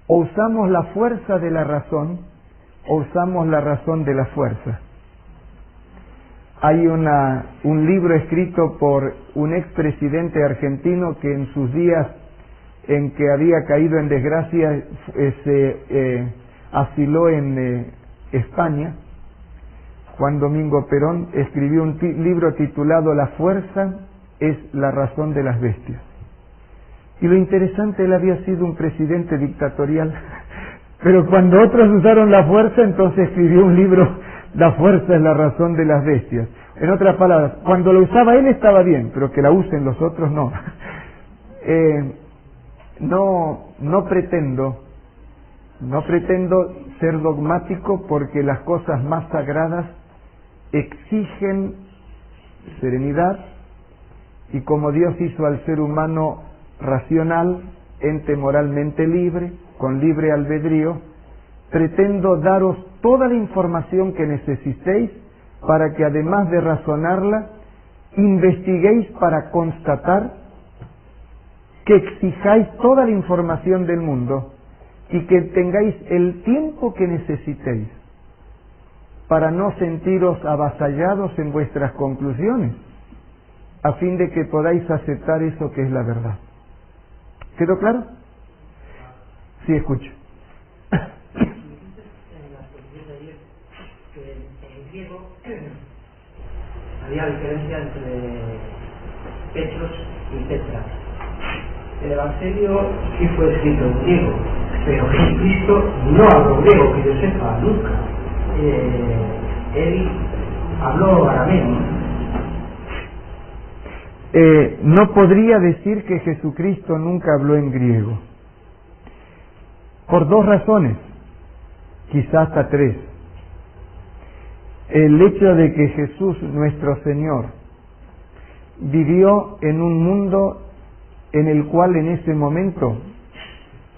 O usamos la fuerza de la razón, o usamos la razón de la fuerza. Hay un libro escrito por un expresidente argentino que en sus días en que había caído en desgracia se asiló en España. Juan Domingo Perón escribió un libro titulado La fuerza es la razón de las bestias. Y lo interesante, él había sido un presidente dictatorial, pero cuando otros usaron la fuerza, entonces escribió un libro, La fuerza es la razón de las bestias. En otras palabras, cuando lo usaba él estaba bien, pero que la usen los otros no. No pretendo ser dogmático, porque las cosas más sagradas exigen serenidad, y como Dios hizo al ser humano racional, ente moralmente libre, con libre albedrío, pretendo daros toda la información que necesitéis para que, además de razonarla, investiguéis para constatar, que exijáis toda la información del mundo y que tengáis el tiempo que necesitéis para no sentiros avasallados en vuestras conclusiones, a fin de que podáis aceptar eso que es la verdad. ¿Quedó claro? Sí, escucho. En griego había diferencia entre Petros y Petra. El Evangelio sí fue escrito en griego, pero Jesucristo no habló griego, que yo sepa, nunca. Él habló arameo. No podría decir que Jesucristo nunca habló en griego, por dos razones, quizás hasta tres. El hecho de que Jesús, nuestro Señor, vivió en un mundo en el cual en ese momento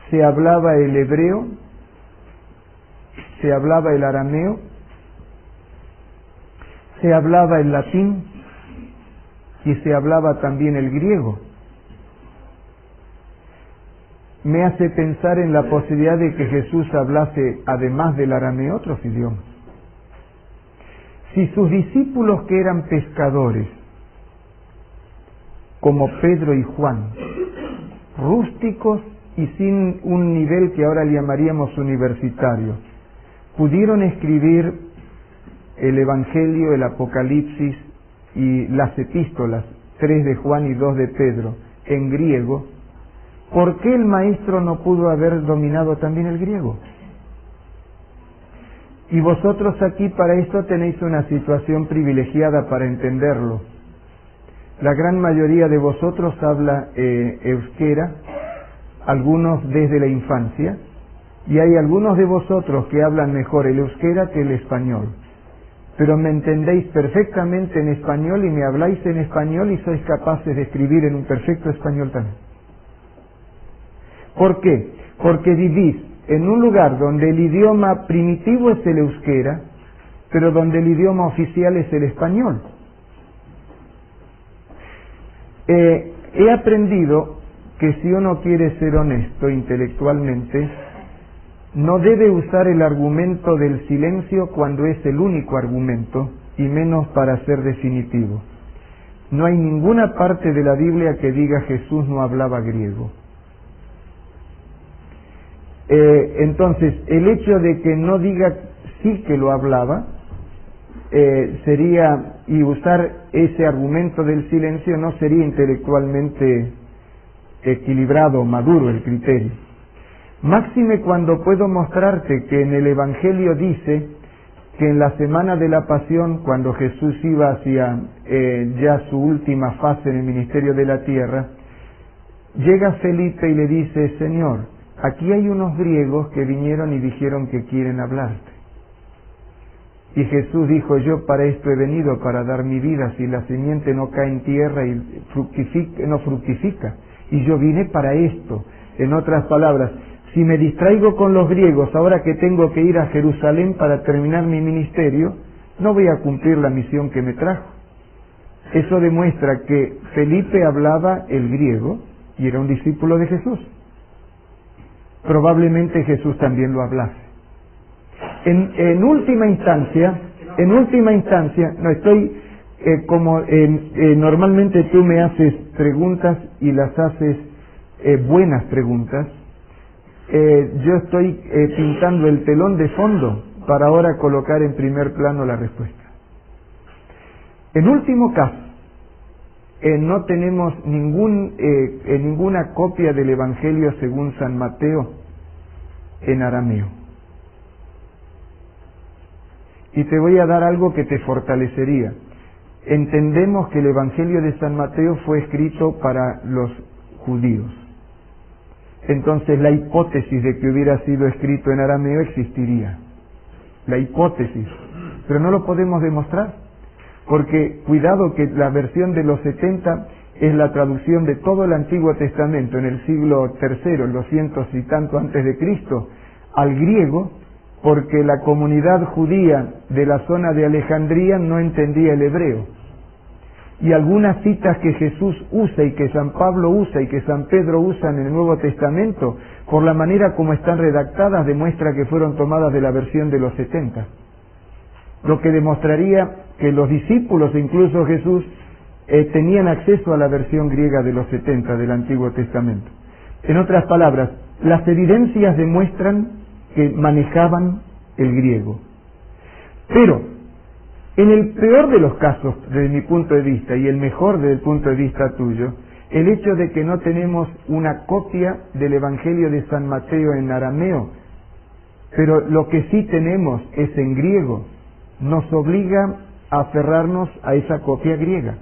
se hablaba el hebreo, se hablaba el arameo, se hablaba el latín y se hablaba también el griego. Me hace pensar en la posibilidad de que Jesús hablase, además del arameo, otros idiomas. Si sus discípulos, que eran pescadores, como Pedro y Juan, rústicos y sin un nivel que ahora llamaríamos universitario, pudieron escribir el Evangelio, el Apocalipsis y las epístolas, 3 de Juan y 2 de Pedro, en griego, ¿por qué el maestro no pudo haber dominado también el griego? Y vosotros aquí para esto tenéis una situación privilegiada para entenderlo. La gran mayoría de vosotros habla euskera, algunos desde la infancia, y hay algunos de vosotros que hablan mejor el euskera que el español. Pero me entendéis perfectamente en español y me habláis en español y sois capaces de escribir en un perfecto español también. ¿Por qué? Porque vivís en un lugar donde el idioma primitivo es el euskera, pero donde el idioma oficial es el español. He aprendido que si uno quiere ser honesto intelectualmente, no debe usar el argumento del silencio cuando es el único argumento, y menos para ser definitivo. No hay ninguna parte de la Biblia que diga Jesús no hablaba griego. Entonces, el hecho de que no diga sí que lo hablaba, sería, y usar ese argumento del silencio no sería intelectualmente equilibrado o maduro el criterio. Máxime cuando puedo mostrarte que en el Evangelio dice que en la semana de la Pasión, cuando Jesús iba hacia ya su última fase en el ministerio de la tierra, llega Felipe y le dice: Señor, aquí hay unos griegos que vinieron y dijeron que quieren hablarte. Y Jesús dijo: yo para esto he venido, para dar mi vida. Si la simiente no cae en tierra y no fructifica, y yo vine para esto. En otras palabras, si me distraigo con los griegos ahora que tengo que ir a Jerusalén para terminar mi ministerio, no voy a cumplir la misión que me trajo. Eso demuestra que Felipe hablaba el griego y era un discípulo de Jesús. probablemente Jesús también lo hablase. En última instancia, no estoy normalmente tú me haces preguntas y las haces buenas preguntas. Yo estoy pintando el telón de fondo para ahora colocar en primer plano la respuesta. En último caso, no tenemos ninguna copia del Evangelio según San Mateo en arameo. Y te voy a dar algo que te fortalecería. Entendemos que el Evangelio de San Mateo fue escrito para los judíos. Entonces la hipótesis de que hubiera sido escrito en arameo existiría. La hipótesis. Pero no lo podemos demostrar. Porque cuidado que la versión de los 70 es la traducción de todo el Antiguo Testamento en el siglo III, el 200 y tanto antes de Cristo, al griego, porque la comunidad judía de la zona de Alejandría no entendía el hebreo. Y algunas citas que Jesús usa y que San Pablo usa y que San Pedro usan en el Nuevo Testamento, por la manera como están redactadas, demuestra que fueron tomadas de la versión de los 70. Lo que demostraría que los discípulos e incluso Jesús tenían acceso a la versión griega de los 70 del Antiguo Testamento. En otras palabras, las evidencias demuestran que manejaban el griego. Pero, en el peor de los casos, desde mi punto de vista, y el mejor desde el punto de vista tuyo, el hecho de que no tenemos una copia del Evangelio de San Mateo en arameo, pero lo que sí tenemos es en griego, nos obliga a aferrarnos a esa copia griega.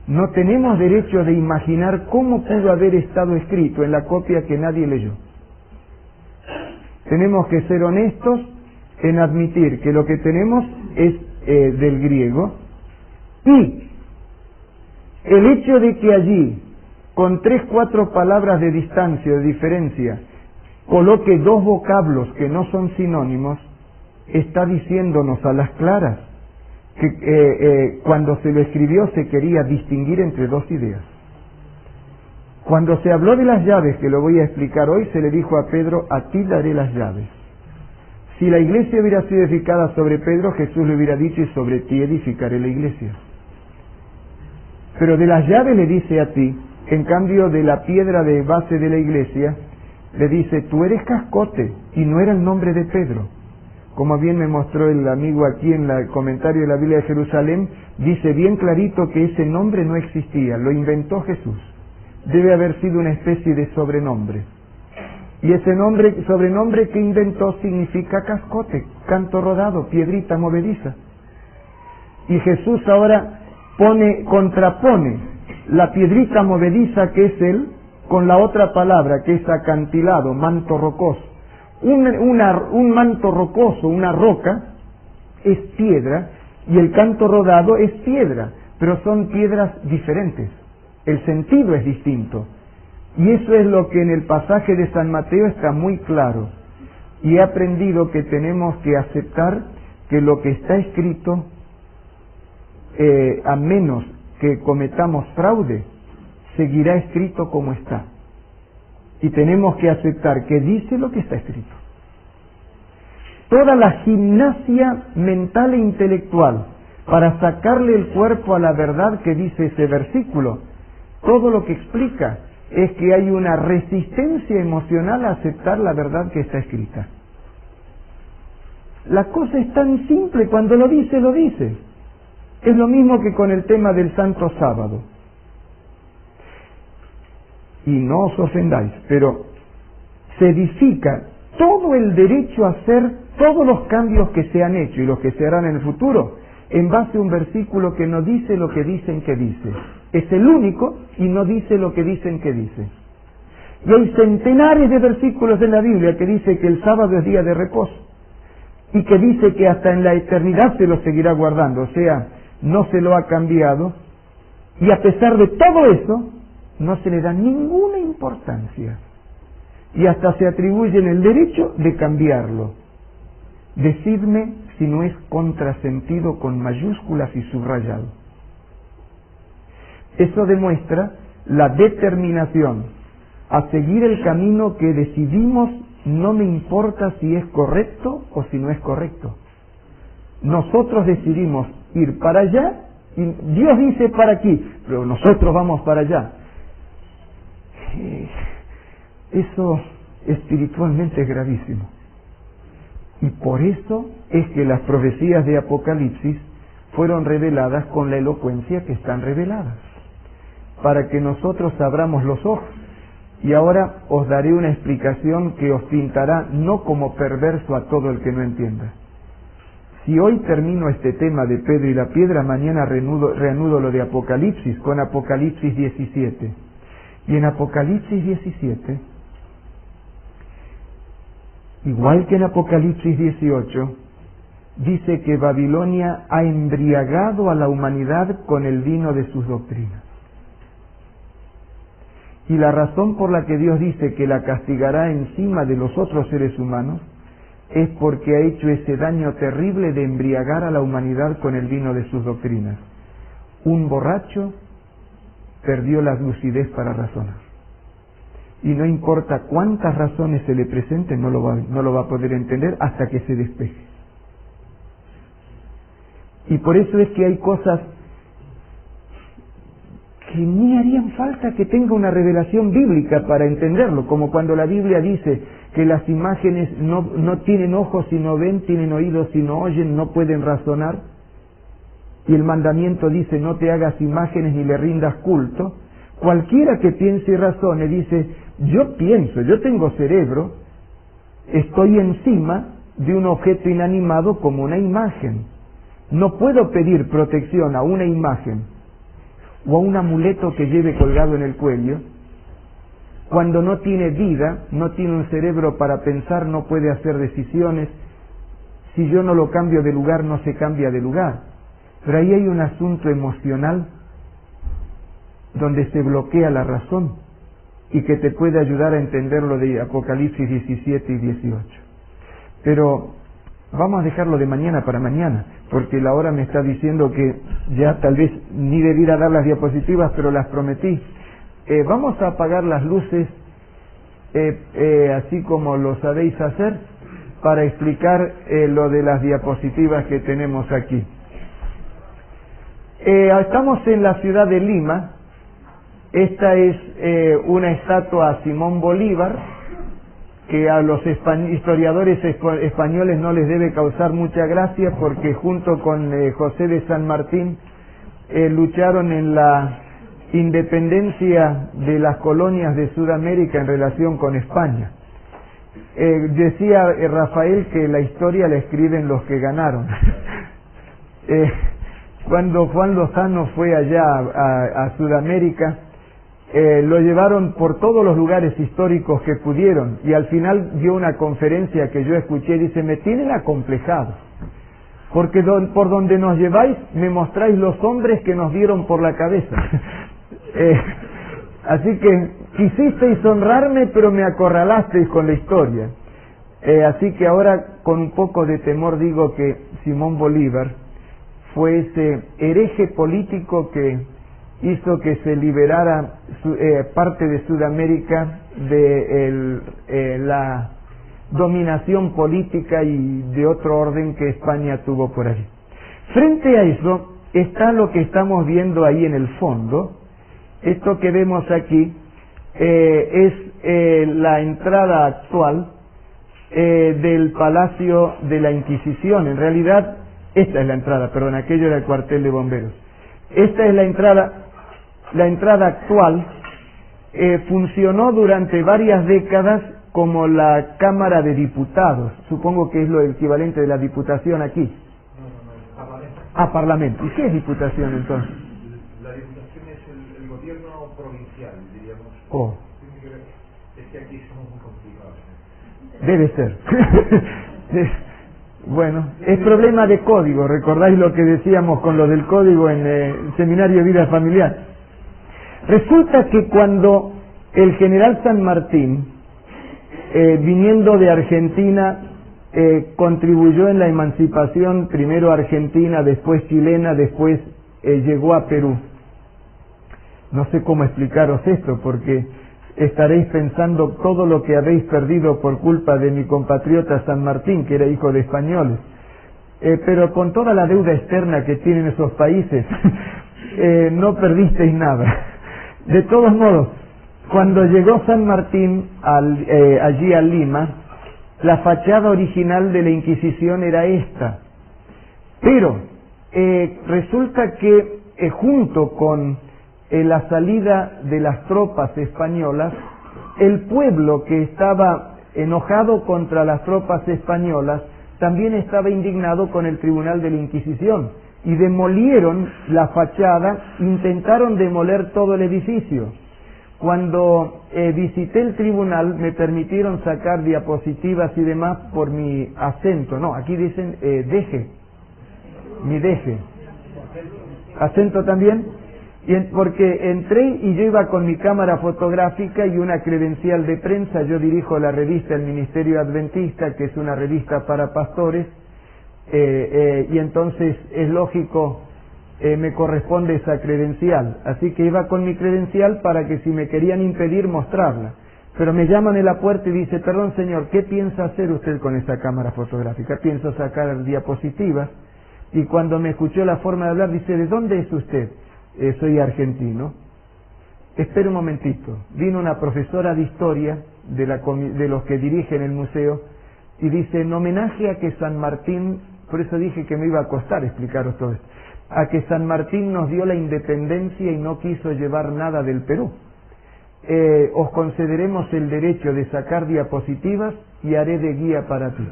No tenemos derecho de imaginar cómo pudo haber estado escrito en la copia que nadie leyó. Tenemos que ser honestos en admitir que lo que tenemos es del griego, y el hecho de que allí, con 3-4 palabras de distancia, de diferencia, coloque 2 vocablos que no son sinónimos, está diciéndonos a las claras que cuando se lo escribió se quería distinguir entre 2 ideas. Cuando se habló de las llaves, que lo voy a explicar hoy, se le dijo a Pedro: a ti daré las llaves. Si la iglesia hubiera sido edificada sobre Pedro, Jesús le hubiera dicho: y sobre ti edificaré la iglesia. Pero de las llaves le dice a ti, en cambio de la piedra de base de la iglesia, le dice: tú eres cascote, y no era el nombre de Pedro. Como bien me mostró el amigo aquí en el comentario de la Biblia de Jerusalén, dice bien clarito que ese nombre no existía, lo inventó Jesús. Debe haber sido una especie de sobrenombre. Y ese sobrenombre que inventó significa cascote, canto rodado, piedrita movediza. Y Jesús ahora contrapone la piedrita movediza que es él con la otra palabra que es acantilado, manto rocoso. Un manto rocoso, una roca, es piedra, y el canto rodado es piedra, pero son piedras diferentes. El sentido es distinto. Y eso es lo que en el pasaje de San Mateo está muy claro. Y he aprendido que tenemos que aceptar que lo que está escrito, a menos que cometamos fraude, seguirá escrito como está. Y tenemos que aceptar que dice lo que está escrito. Toda la gimnasia mental e intelectual para sacarle el cuerpo a la verdad que dice ese versículo, todo lo que explica es que hay una resistencia emocional a aceptar la verdad que está escrita. La cosa es tan simple, cuando lo dice, lo dice. Es lo mismo que con el tema del Santo Sábado. Y no os ofendáis, pero se edifica todo el derecho a hacer todos los cambios que se han hecho y los que se harán en el futuro en base a un versículo que no dice lo que dicen que dice. Es el único y no dice lo que dicen que dice. Y hay centenares de versículos en la Biblia que dice que el sábado es día de reposo y que dice que hasta en la eternidad se lo seguirá guardando, o sea, no se lo ha cambiado, y a pesar de todo eso no se le da ninguna importancia y hasta se atribuyen el derecho de cambiarlo. Decidme si no es contrasentido con mayúsculas y subrayado. Eso demuestra la determinación a seguir el camino que decidimos, no me importa si es correcto o si no es correcto. Nosotros decidimos ir para allá y Dios dice para aquí, pero nosotros vamos para allá. Eso espiritualmente es gravísimo. Y por eso es que las profecías de Apocalipsis fueron reveladas con la elocuencia que están reveladas, para que nosotros abramos los ojos. Y ahora os daré una explicación que os pintará no como perverso a todo el que no entienda. Si hoy termino este tema de Pedro y la piedra, mañana reanudo lo de Apocalipsis con Apocalipsis 17. Y en Apocalipsis 17, igual que en Apocalipsis 18, dice que Babilonia ha embriagado a la humanidad con el vino de sus doctrinas. Y la razón por la que Dios dice que la castigará encima de los otros seres humanos es porque ha hecho ese daño terrible de embriagar a la humanidad con el vino de sus doctrinas. Un borracho perdió la lucidez para razonar. Y no importa cuántas razones se le presenten, no lo va a poder entender hasta que se despeje. Y por eso es que hay cosas que ni harían falta que tenga una revelación bíblica para entenderlo, como cuando la Biblia dice que las imágenes no tienen ojos y no ven, tienen oídos y no oyen, no pueden razonar, y el mandamiento dice no te hagas imágenes ni le rindas culto. Cualquiera que piense y razone dice, yo pienso, yo tengo cerebro, estoy encima de un objeto inanimado como una imagen. No puedo pedir protección a una imagen o a un amuleto que lleve colgado en el cuello cuando no tiene vida, no tiene un cerebro para pensar, no puede hacer decisiones. Si yo no lo cambio de lugar, no se cambia de lugar. Pero ahí hay un asunto emocional donde se bloquea la razón y que te puede ayudar a entender lo de Apocalipsis 17 y 18. Pero vamos a dejarlo de mañana para mañana, porque la hora me está diciendo que ya tal vez ni debiera dar las diapositivas, pero las prometí. Vamos a apagar las luces, así como lo sabéis hacer, para explicar lo de las diapositivas que tenemos aquí. Estamos en la ciudad de Lima. Esta es una estatua a Simón Bolívar, que a los historiadores españoles no les debe causar mucha gracia, porque junto con José de San Martín lucharon en la independencia de las colonias de Sudamérica en relación con España. Decía Rafael que la historia la escriben los que ganaron. Cuando Juan Lozano fue allá a Sudamérica, lo llevaron por todos los lugares históricos que pudieron, y al final dio una conferencia que yo escuché y dice, me tienen acomplejado, porque por donde nos lleváis me mostráis los hombres que nos dieron por la cabeza. Así que quisisteis honrarme, pero me acorralasteis con la historia. Así que ahora con un poco de temor digo que Simón Bolívar fue ese hereje político que hizo que se liberara parte de Sudamérica de la dominación política y de otro orden que España tuvo por ahí. Frente a eso está lo que estamos viendo ahí en el fondo. Esto que vemos aquí es la entrada actual del Palacio de la Inquisición. En realidad, esta es la entrada, perdón, aquello era el cuartel de bomberos. Esta es la entrada actual. Funcionó durante varias décadas como la Cámara de Diputados. Supongo que es lo equivalente de la Diputación aquí. No, Parlamento. ¿Y qué es Diputación entonces? La Diputación es el gobierno provincial, diríamos. Oh. Es que aquí somos muy complicados. Debe ser. Bueno, es problema de código. ¿Recordáis lo que decíamos con lo del código en el Seminario de Vida Familiar? Resulta que cuando el general San Martín, viniendo de Argentina, contribuyó en la emancipación, primero argentina, después chilena, después llegó a Perú. No sé cómo explicaros esto, porque estaréis pensando todo lo que habéis perdido por culpa de mi compatriota San Martín, que era hijo de españoles. Pero con toda la deuda externa que tienen esos países, no perdisteis nada. De todos modos, cuando llegó San Martín allí a Lima, la fachada original de la Inquisición era esta. Pero resulta que junto con la salida de las tropas españolas, el pueblo que estaba enojado contra las tropas españolas también estaba indignado con el tribunal de la Inquisición y demolieron la fachada, intentaron demoler todo el edificio. Cuando visité el tribunal me permitieron sacar diapositivas y demás por mi acento, no, aquí dicen deje, mi deje, acento también, porque entré y yo iba con mi cámara fotográfica y una credencial de prensa. Yo dirijo la revista El Ministerio Adventista, que es una revista para pastores, y entonces es lógico, me corresponde esa credencial, así que iba con mi credencial para que si me querían impedir mostrarla. Pero me llaman en la puerta y dice: perdón señor, ¿qué piensa hacer usted con esa cámara fotográfica? Pienso sacar diapositivas. Y cuando me escuchó la forma de hablar, dice: ¿de dónde es usted? Soy argentino. Espera un momentito. Vino una profesora de historia de los que dirigen el museo y dice: en homenaje a que San Martín, por eso dije que me iba a costar explicaros todo esto, a que San Martín nos dio la independencia y no quiso llevar nada del Perú, os concederemos el derecho de sacar diapositivas y haré de guía para ti.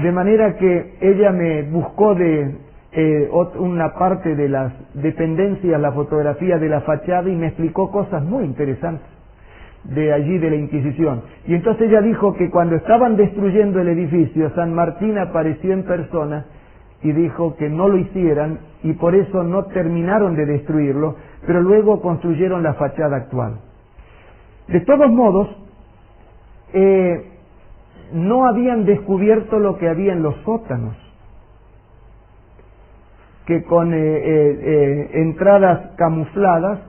De manera que ella me buscó de una parte de las dependencias, la fotografía de la fachada, y me explicó cosas muy interesantes de allí de la Inquisición. Y entonces ella dijo que cuando estaban destruyendo el edificio, San Martín apareció en persona y dijo que no lo hicieran, y por eso no terminaron de destruirlo, pero luego construyeron la fachada actual. De todos modos, no habían descubierto lo que había en los sótanos, que con entradas camufladas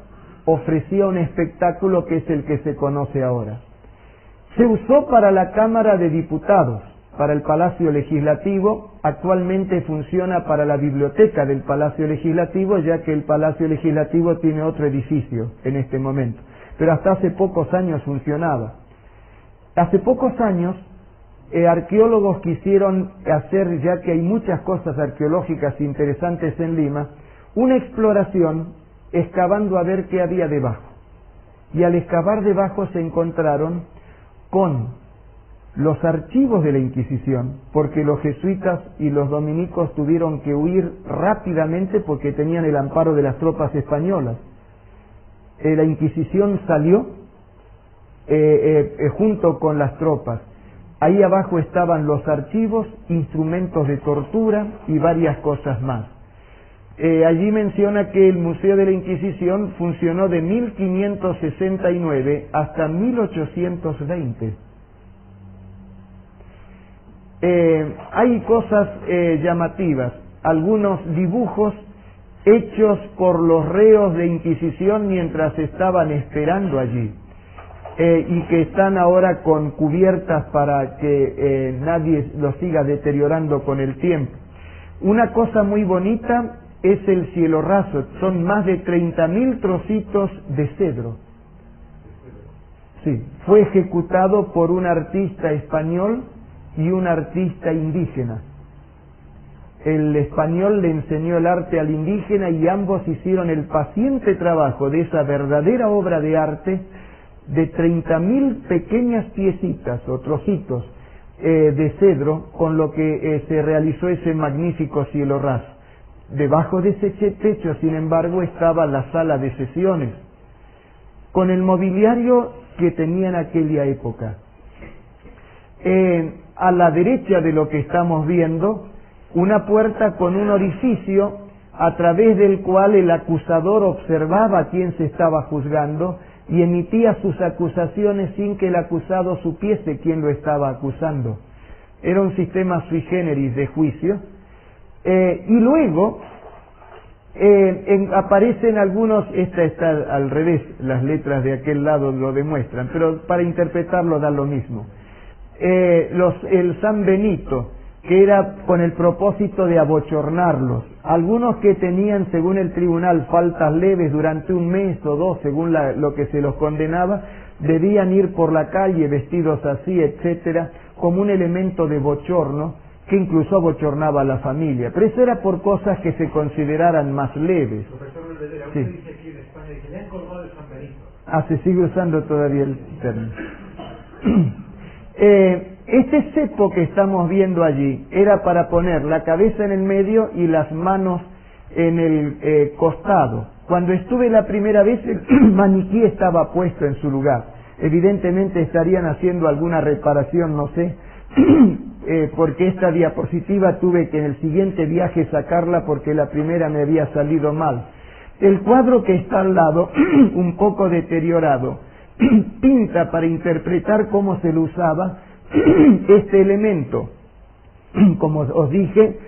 ofrecía un espectáculo que es el que se conoce ahora. Se usó para la Cámara de Diputados, para el Palacio Legislativo, actualmente funciona para la biblioteca del Palacio Legislativo, ya que el Palacio Legislativo tiene otro edificio en este momento, pero hasta hace pocos años funcionaba. Hace pocos años arqueólogos quisieron hacer, ya que hay muchas cosas arqueológicas interesantes en Lima, una exploración excavando a ver qué había debajo. Y al excavar debajo se encontraron con los archivos de la Inquisición, porque los jesuitas y los dominicos tuvieron que huir rápidamente porque tenían el amparo de las tropas españolas. La Inquisición salió junto con las tropas. Ahí abajo estaban los archivos, instrumentos de tortura y varias cosas más. Allí menciona que el Museo de la Inquisición funcionó de 1569 hasta 1820. Hay cosas llamativas, algunos dibujos hechos por los reos de Inquisición mientras estaban esperando allí. Y que están ahora con cubiertas para que nadie los siga deteriorando con el tiempo. Una cosa muy bonita es el cielo raso, son más de 30.000 trocitos de cedro. Sí, fue ejecutado por un artista español y un artista indígena. El español le enseñó el arte al indígena y ambos hicieron el paciente trabajo de esa verdadera obra de arte de 30.000 pequeñas piecitas o trocitos de cedro, con lo que se realizó ese magnífico cielo raso. Debajo de ese techo, sin embargo, estaba la sala de sesiones, con el mobiliario que tenía en aquella época. A la derecha de lo que estamos viendo, una puerta con un orificio a través del cual el acusador observaba a quién se estaba juzgando y emitía sus acusaciones sin que el acusado supiese quién lo estaba acusando. Era un sistema sui generis de juicio. Y luego, Aparecen algunos, esta está al revés, las letras de aquel lado lo demuestran, pero para interpretarlo da lo mismo. El San Benito, que era con el propósito de abochornarlos. Algunos que tenían, según el tribunal, faltas leves durante un mes o dos, según lo que se los condenaba, debían ir por la calle vestidos así, etcétera, como un elemento de bochorno, que incluso abochornaba a la familia. Pero eso era por cosas que se consideraran más leves. Profesor Belvedere, Sí. usted dice aquí en España que le han colgado el San Benito. Ah, se sigue usando todavía el término. Este cepo que estamos viendo allí era para poner la cabeza en el medio y las manos en el costado. Cuando estuve la primera vez, el maniquí estaba puesto en su lugar. Evidentemente estarían haciendo alguna reparación, no sé, porque esta diapositiva tuve que en el siguiente viaje sacarla porque la primera me había salido mal. El cuadro que está al lado, un poco deteriorado, pinta para interpretar cómo se lo usaba este elemento. Como os dije,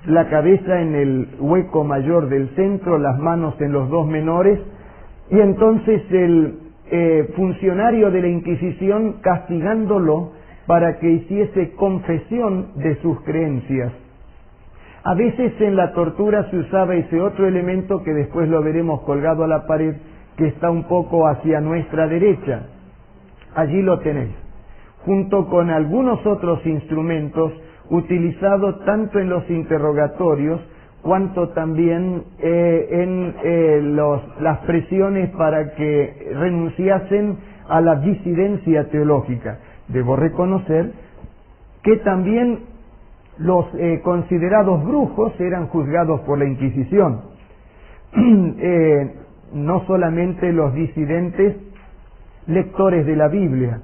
la cabeza en el hueco mayor del centro, las manos en los dos menores, y entonces el funcionario de la Inquisición castigándolo para que hiciese confesión de sus creencias. A veces en la tortura se usaba ese otro elemento que después lo veremos colgado a la pared, que está un poco hacia nuestra derecha. Allí lo tenéis, junto con algunos otros instrumentos utilizados tanto en los interrogatorios cuanto también en las presiones para que renunciasen a la disidencia teológica. Debo reconocer que también los considerados brujos eran juzgados por la Inquisición. No solamente los disidentes lectores de la Biblia,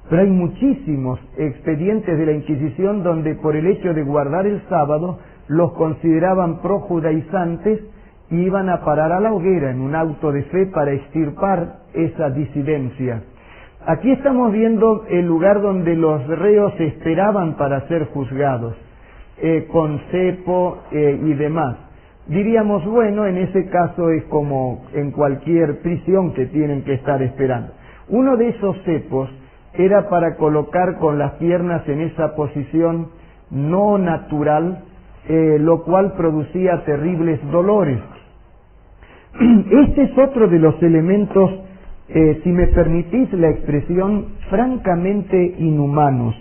pero hay muchísimos expedientes de la Inquisición donde por el hecho de guardar el sábado los consideraban projudaizantes y iban a parar a la hoguera en un auto de fe para extirpar esa disidencia. Aquí estamos viendo el lugar donde los reos esperaban para ser juzgados, con cepo y demás. Diríamos, bueno, en ese caso es como en cualquier prisión que tienen que estar esperando. Uno de esos cepos era para colocar con las piernas en esa posición no natural, lo cual producía terribles dolores. Este es otro de los elementos, si me permitís la expresión, francamente inhumanos.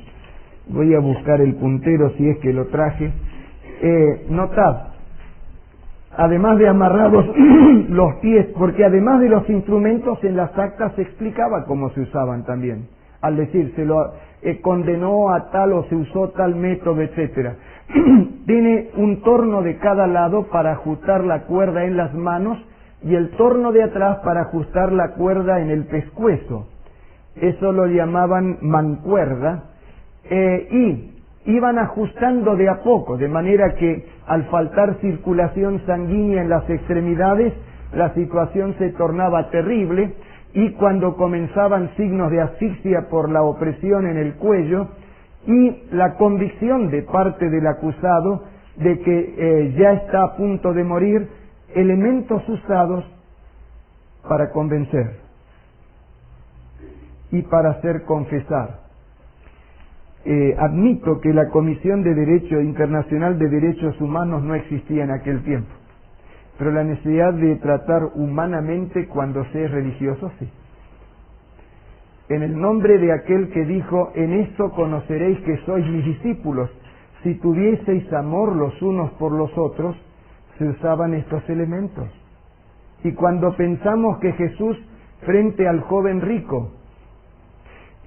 Voy a buscar el puntero si es que lo traje. Notad, además de amarrados los pies, porque además de los instrumentos en las actas se explicaba cómo se usaban también. Al decir, se lo condenó a tal o se usó tal método, etcétera. Tiene un torno de cada lado para ajustar la cuerda en las manos y el torno de atrás para ajustar la cuerda en el pescuezo. Eso lo llamaban mancuerda, y iban ajustando de a poco, de manera que al faltar circulación sanguínea en las extremidades, la situación se tornaba terrible, y cuando comenzaban signos de asfixia por la opresión en el cuello y la convicción de parte del acusado de que ya está a punto de morir, elementos usados para convencer y para hacer confesar. Admito que la Comisión de Derecho Internacional de Derechos Humanos no existía en aquel tiempo, pero la necesidad de tratar humanamente cuando se es religioso, sí. En el nombre de aquel que dijo, en esto conoceréis que sois mis discípulos, si tuvieseis amor los unos por los otros, se usaban estos elementos. Y cuando pensamos que Jesús, frente al joven rico,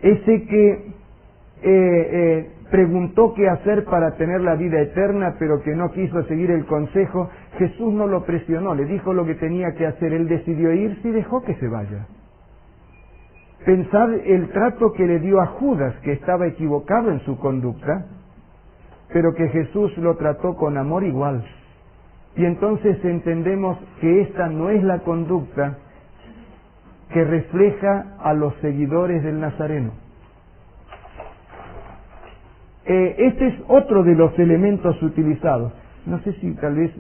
ese que preguntó qué hacer para tener la vida eterna, pero que no quiso seguir el consejo, Jesús no lo presionó, le dijo lo que tenía que hacer, él decidió irse y dejó que se vaya. Pensad el trato que le dio a Judas, que estaba equivocado en su conducta, pero que Jesús lo trató con amor igual. Y entonces entendemos que esta no es la conducta que refleja a los seguidores del Nazareno. Este es otro de los elementos utilizados. No sé si tal vez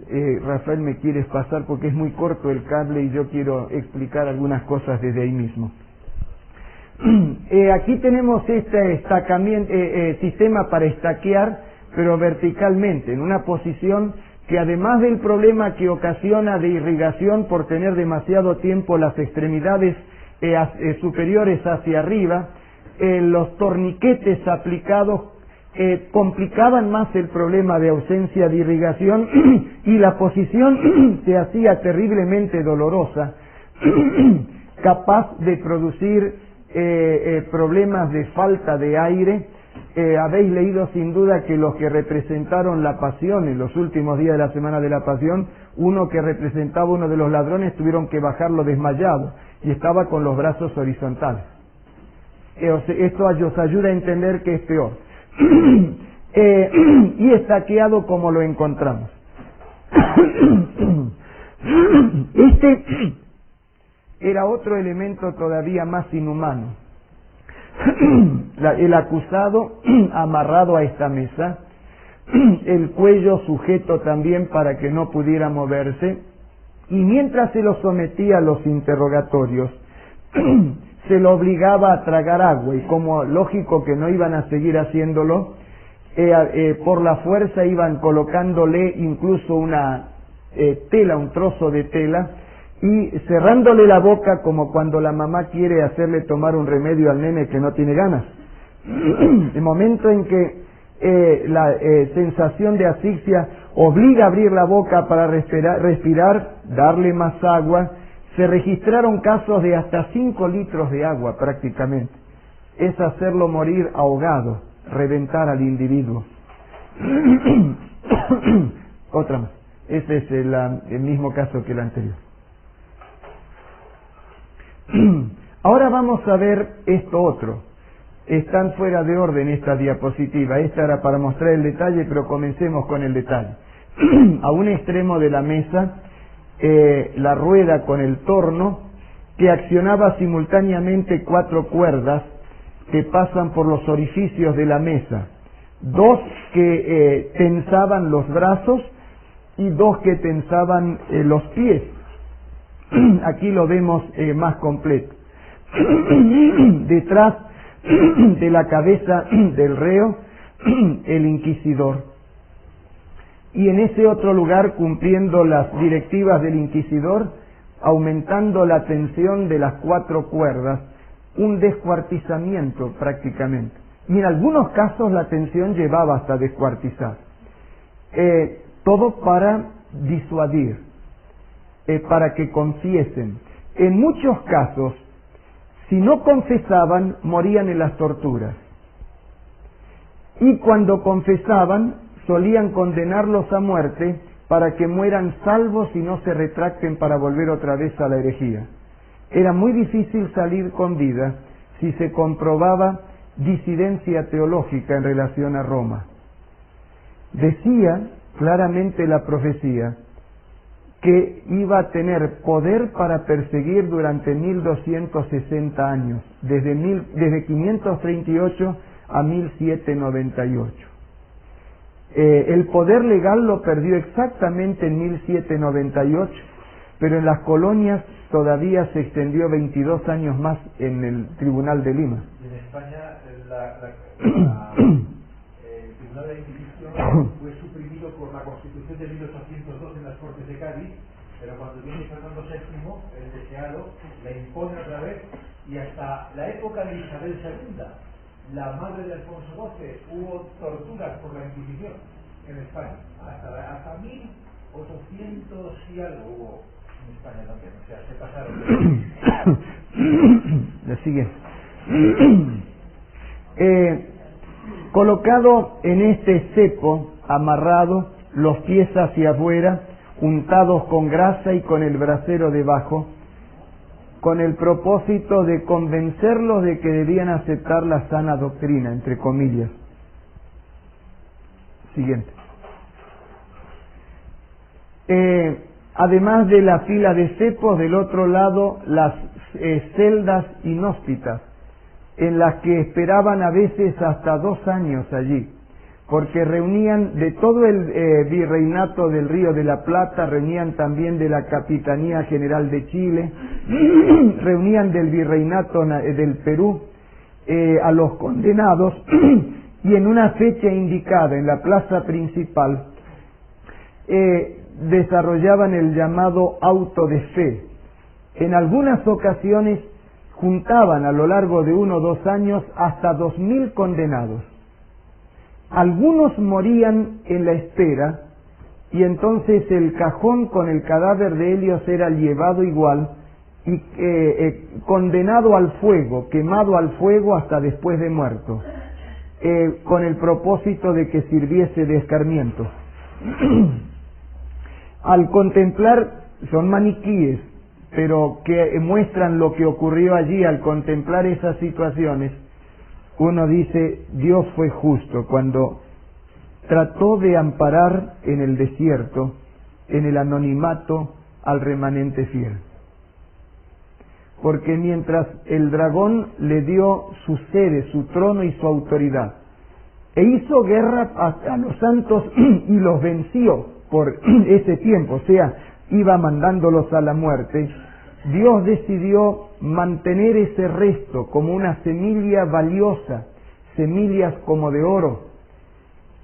Rafael me quieres pasar porque es muy corto el cable y yo quiero explicar algunas cosas desde ahí mismo. Aquí tenemos este sistema para estaquear, pero verticalmente, en una posición que además del problema que ocasiona de irrigación por tener demasiado tiempo las extremidades superiores hacia arriba, los torniquetes aplicados complicaban más el problema de ausencia de irrigación y la posición se hacía terriblemente dolorosa, capaz de producir problemas de falta de aire. Habéis leído sin duda que los que representaron la pasión en los últimos días de la Semana de la Pasión, uno que representaba uno de los ladrones tuvieron que bajarlo desmayado y estaba con los brazos horizontales. Esto os ayuda a entender que es peor. Y estaqueado como lo encontramos. Este era otro elemento todavía más inhumano. El acusado amarrado a esta mesa, el cuello sujeto también para que no pudiera moverse, y mientras se lo sometía a los interrogatorios, se lo obligaba a tragar agua, y como lógico que no iban a seguir haciéndolo, por la fuerza iban colocándole incluso una tela, un trozo de tela, y cerrándole la boca como cuando la mamá quiere hacerle tomar un remedio al nene que no tiene ganas. El momento en que la sensación de asfixia obliga a abrir la boca para respirar, darle más agua, se registraron casos de hasta 5 litros de agua prácticamente. Es hacerlo morir ahogado, reventar al individuo. Otra más. Ese es el mismo caso que el anterior. Ahora vamos a ver esto otro. Están fuera de orden esta diapositiva. Esta era para mostrar el detalle, pero comencemos con el detalle. A un extremo de la mesa, la rueda con el torno que accionaba simultáneamente 4 cuerdas que pasan por los orificios de la mesa, 2 que tensaban los brazos y 2 que tensaban los pies. Aquí lo vemos más completo. Detrás de la cabeza del reo, el inquisidor. Y en ese otro lugar, cumpliendo las directivas del inquisidor, aumentando la tensión de las 4 cuerdas, un descuartizamiento prácticamente. Y en algunos casos la tensión llevaba hasta descuartizar. Todo para disuadir, para que confiesen. En muchos casos, si no confesaban, morían en las torturas. Y cuando confesaban, solían condenarlos a muerte para que mueran salvos y no se retracten para volver otra vez a la herejía. Era muy difícil salir con vida si se comprobaba disidencia teológica en relación a Roma. Decía claramente la profecía que iba a tener poder para perseguir durante 1260 años, desde 538 a 1798. El poder legal lo perdió exactamente en 1798, pero en las colonias todavía se extendió 22 años más en el Tribunal de Lima. Y en España el Tribunal de Inquisición fue suprimido por la Constitución de 1802 en las Cortes de Cádiz, pero cuando viene Fernando VII, el deseado, la impone otra vez, y hasta la época de Isabel II, la madre de Alfonso XII, hubo torturas por la Inquisición en España, hasta 1800 y algo hubo en España también, o sea, se pasaron. La siguiente. Colocado en este cepo, amarrado, los pies hacia afuera, untados con grasa y con el brasero debajo, con el propósito de convencerlos de que debían aceptar la sana doctrina, entre comillas. Siguiente. Además de la fila de cepos, del otro lado las celdas inhóspitas, en las que esperaban a veces hasta 2 años allí, porque reunían de todo el virreinato del Río de la Plata, reunían también de la Capitanía General de Chile, reunían del virreinato del Perú a los condenados, y en una fecha indicada en la plaza principal desarrollaban el llamado auto de fe. En algunas ocasiones juntaban a lo largo de 1 o 2 años hasta 2000 condenados. Algunos morían en la espera, y entonces el cajón con el cadáver de Helios era llevado igual y condenado al fuego, quemado al fuego hasta después de muerto, con el propósito de que sirviese de escarmiento. Al contemplar, son maniquíes, pero que muestran lo que ocurrió allí. Al contemplar esas situaciones, uno dice, Dios fue justo cuando trató de amparar en el desierto, en el anonimato, al remanente fiel. Porque mientras el dragón le dio su sede, su trono y su autoridad, e hizo guerra a los santos y los venció por ese tiempo, o sea, iba mandándolos a la muerte, Dios decidió mantener ese resto como una semilla valiosa, semillas como de oro,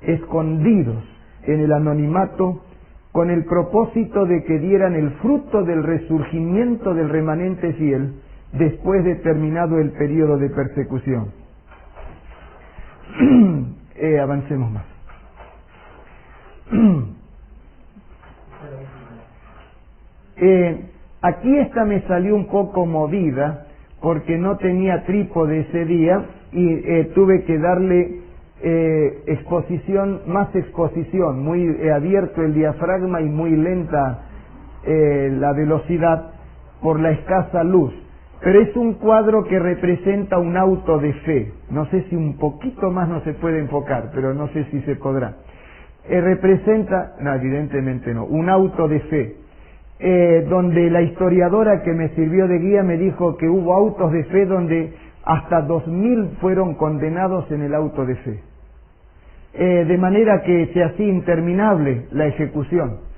escondidos en el anonimato, con el propósito de que dieran el fruto del resurgimiento del remanente fiel después de terminado el periodo de persecución. Avancemos más. Aquí esta me salió un poco movida porque no tenía trípode ese día y tuve que darle más exposición, muy abierto el diafragma y muy lenta la velocidad por la escasa luz. Pero es un cuadro que representa un auto de fe. No sé si un poquito más no se puede enfocar, pero no sé si se podrá. Representa, no, evidentemente no, un auto de fe. Donde la historiadora que me sirvió de guía me dijo que hubo autos de fe donde hasta 2000 fueron condenados en el auto de fe. De manera que se hacía interminable la ejecución.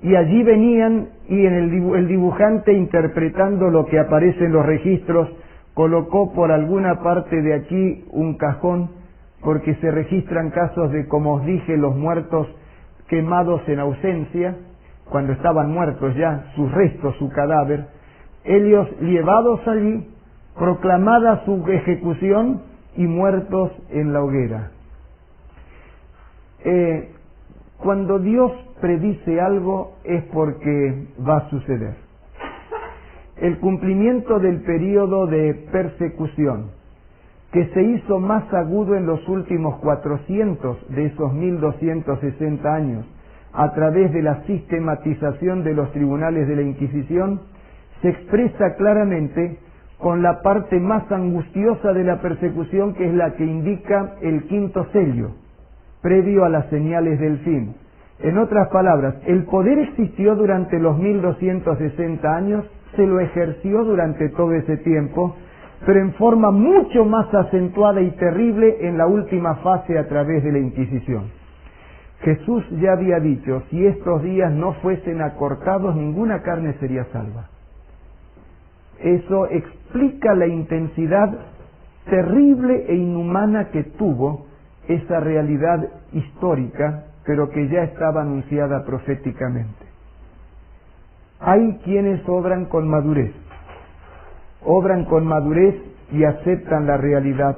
Y allí venían, y en el dibujante, interpretando lo que aparece en los registros, colocó por alguna parte de aquí un cajón, porque se registran casos de, como os dije, los muertos quemados en ausencia, cuando estaban muertos ya, sus restos, su cadáver, ellos llevados allí, proclamada su ejecución y muertos en la hoguera. Cuando Dios predice algo es porque va a suceder. El cumplimiento del período de persecución, que se hizo más agudo en los últimos 400 de esos 1260 años, a través de la sistematización de los tribunales de la Inquisición, se expresa claramente con la parte más angustiosa de la persecución, que es la que indica el quinto sello, previo a las señales del fin. En otras palabras, el poder existió durante los 1260 años, se lo ejerció durante todo ese tiempo, pero en forma mucho más acentuada y terrible en la última fase a través de la Inquisición. Jesús ya había dicho, si estos días no fuesen acortados, ninguna carne sería salva. Eso explica la intensidad terrible e inhumana que tuvo esa realidad histórica, pero que ya estaba anunciada proféticamente. Hay quienes obran con madurez y aceptan la realidad.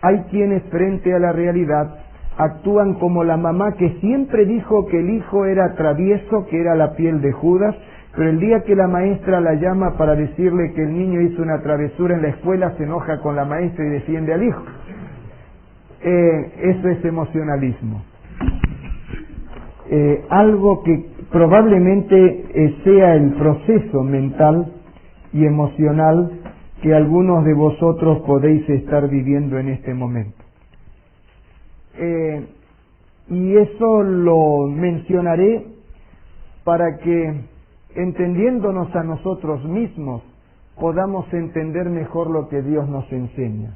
Hay quienes frente a la realidad actúan como la mamá que siempre dijo que el hijo era travieso, que era la piel de Judas, pero el día que la maestra la llama para decirle que el niño hizo una travesura en la escuela, se enoja con la maestra y defiende al hijo. Eso es emocionalismo. Algo que probablemente sea el proceso mental y emocional que algunos de vosotros podéis estar viviendo en este momento. Y eso lo mencionaré para que, entendiéndonos a nosotros mismos, podamos entender mejor lo que Dios nos enseña.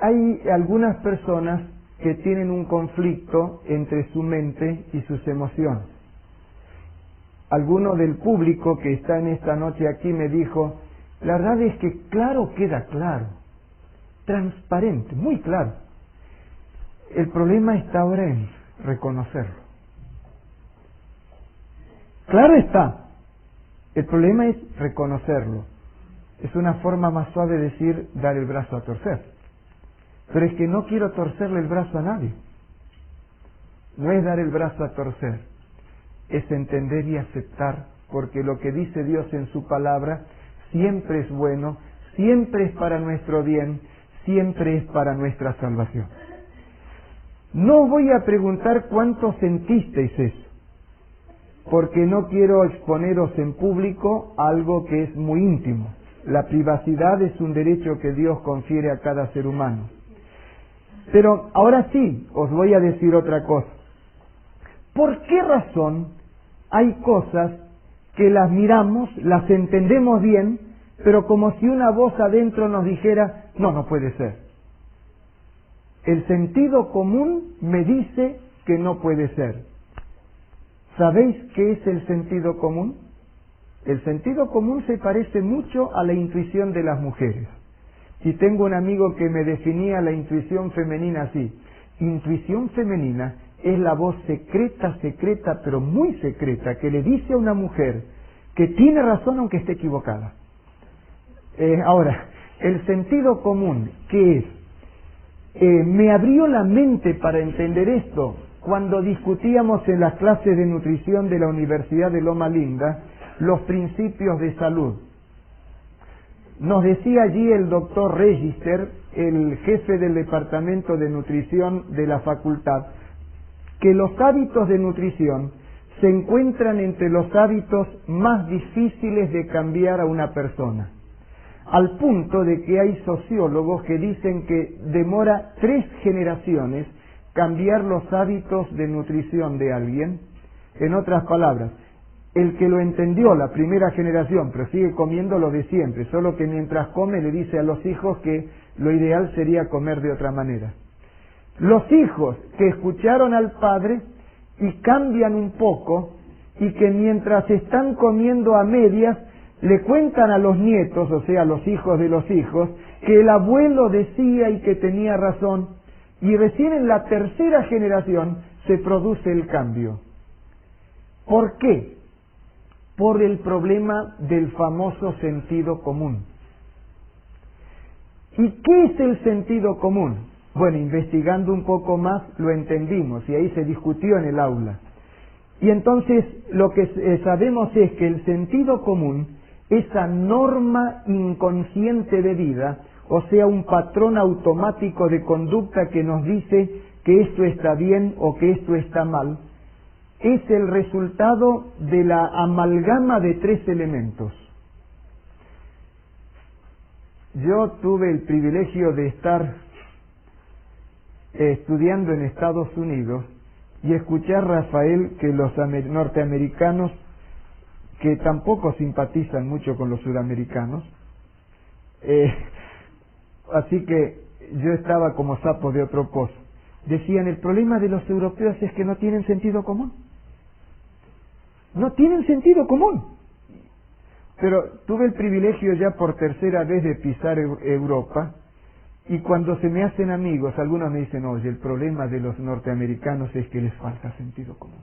hay algunas personas que tienen un conflicto entre su mente y sus emociones. Alguno del público que está en esta noche aquí me dijo, la verdad es que claro queda claro, transparente, muy claro. El problema está ahora en reconocerlo. Claro está, el problema es reconocerlo. Es una forma más suave de decir dar el brazo a torcer. Pero es que no quiero torcerle el brazo a nadie. No es dar el brazo a torcer, es entender y aceptar, porque lo que dice Dios en su palabra siempre es bueno, siempre es para nuestro bien, siempre es para nuestra salvación. No voy a preguntar cuánto sentisteis eso, porque no quiero exponeros en público algo que es muy íntimo. La privacidad es un derecho que Dios confiere a cada ser humano. Pero ahora sí, os voy a decir otra cosa. ¿Por qué razón hay cosas que las miramos, las entendemos bien, pero como si una voz adentro nos dijera, no puede ser? El sentido común me dice que no puede ser. ¿Sabéis qué es el sentido común? El sentido común se parece mucho a la intuición de las mujeres. Y tengo un amigo que me definía la intuición femenina así. Intuición femenina es la voz secreta, pero muy secreta, que le dice a una mujer que tiene razón aunque esté equivocada. Ahora, el sentido común, ¿qué es? Me abrió la mente para entender esto cuando discutíamos en las clases de nutrición de la Universidad de Loma Linda los principios de salud. Nos decía allí el doctor Register, el jefe del departamento de nutrición de la facultad, que los hábitos de nutrición se encuentran entre los hábitos más difíciles de cambiar a una persona, al punto de que hay sociólogos que dicen que demora 3 generaciones cambiar los hábitos de nutrición de alguien. En otras palabras, el que lo entendió la primera generación, pero sigue comiendo lo de siempre, solo que mientras come le dice a los hijos que lo ideal sería comer de otra manera. Los hijos que escucharon al padre y cambian un poco, y que mientras están comiendo a medias, le cuentan a los nietos, o sea, a los hijos de los hijos, que el abuelo decía y que tenía razón, y recién en la 3ª generación se produce el cambio. ¿Por qué? Por el problema del famoso sentido común. ¿Y qué es el sentido común? Bueno, investigando un poco más lo entendimos y ahí se discutió en el aula. Y entonces lo que sabemos es que el sentido común, esa norma inconsciente de vida, o sea, un patrón automático de conducta que nos dice que esto está bien o que esto está mal, es el resultado de la amalgama de 3 elementos. Yo tuve el privilegio de estar estudiando en Estados Unidos y escuchar, Rafael, que los norteamericanos, que tampoco simpatizan mucho con los sudamericanos, así que yo estaba como sapo de otro pozo, decían, el problema de los europeos es que no tienen sentido común. No tienen sentido común. Pero tuve el privilegio ya por 3ª vez de pisar Europa, y cuando se me hacen amigos, algunos me dicen, oye, el problema de los norteamericanos es que les falta sentido común.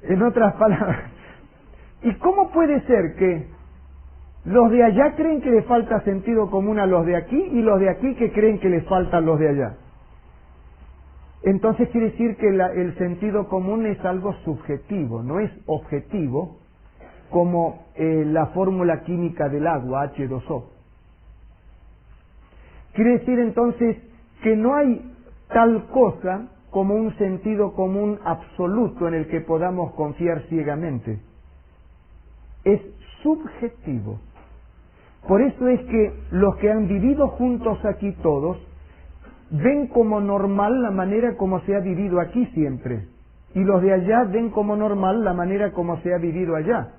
En otras palabras, ¿y cómo puede ser que los de allá creen que les falta sentido común a los de aquí y los de aquí que creen que les falta a los de allá? Entonces quiere decir que el sentido común es algo subjetivo, no es objetivo, como la fórmula química del agua, H2O. Quiere decir entonces que no hay tal cosa como un sentido común absoluto en el que podamos confiar ciegamente. Es subjetivo. Por eso es que los que han vivido juntos aquí todos, ven como normal la manera como se ha vivido aquí siempre, y los de allá ven como normal la manera como se ha vivido allá.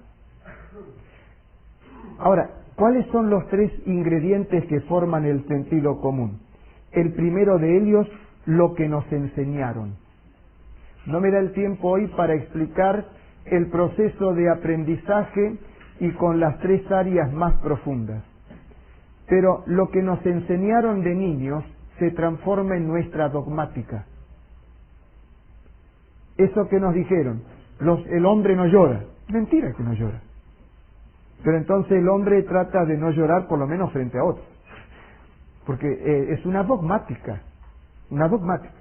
Ahora, ¿Cuáles son los tres ingredientes que forman el sentido común? El primero de ellos, lo que nos enseñaron. No me da el tiempo hoy para explicar el proceso de aprendizaje y con las tres áreas más profundas. Pero lo que nos enseñaron de niños se transforma en nuestra dogmática. Eso que nos dijeron, el hombre no llora. Mentira que no llora. Pero entonces el hombre trata de no llorar por lo menos frente a otros. Porque es una dogmática. Una dogmática.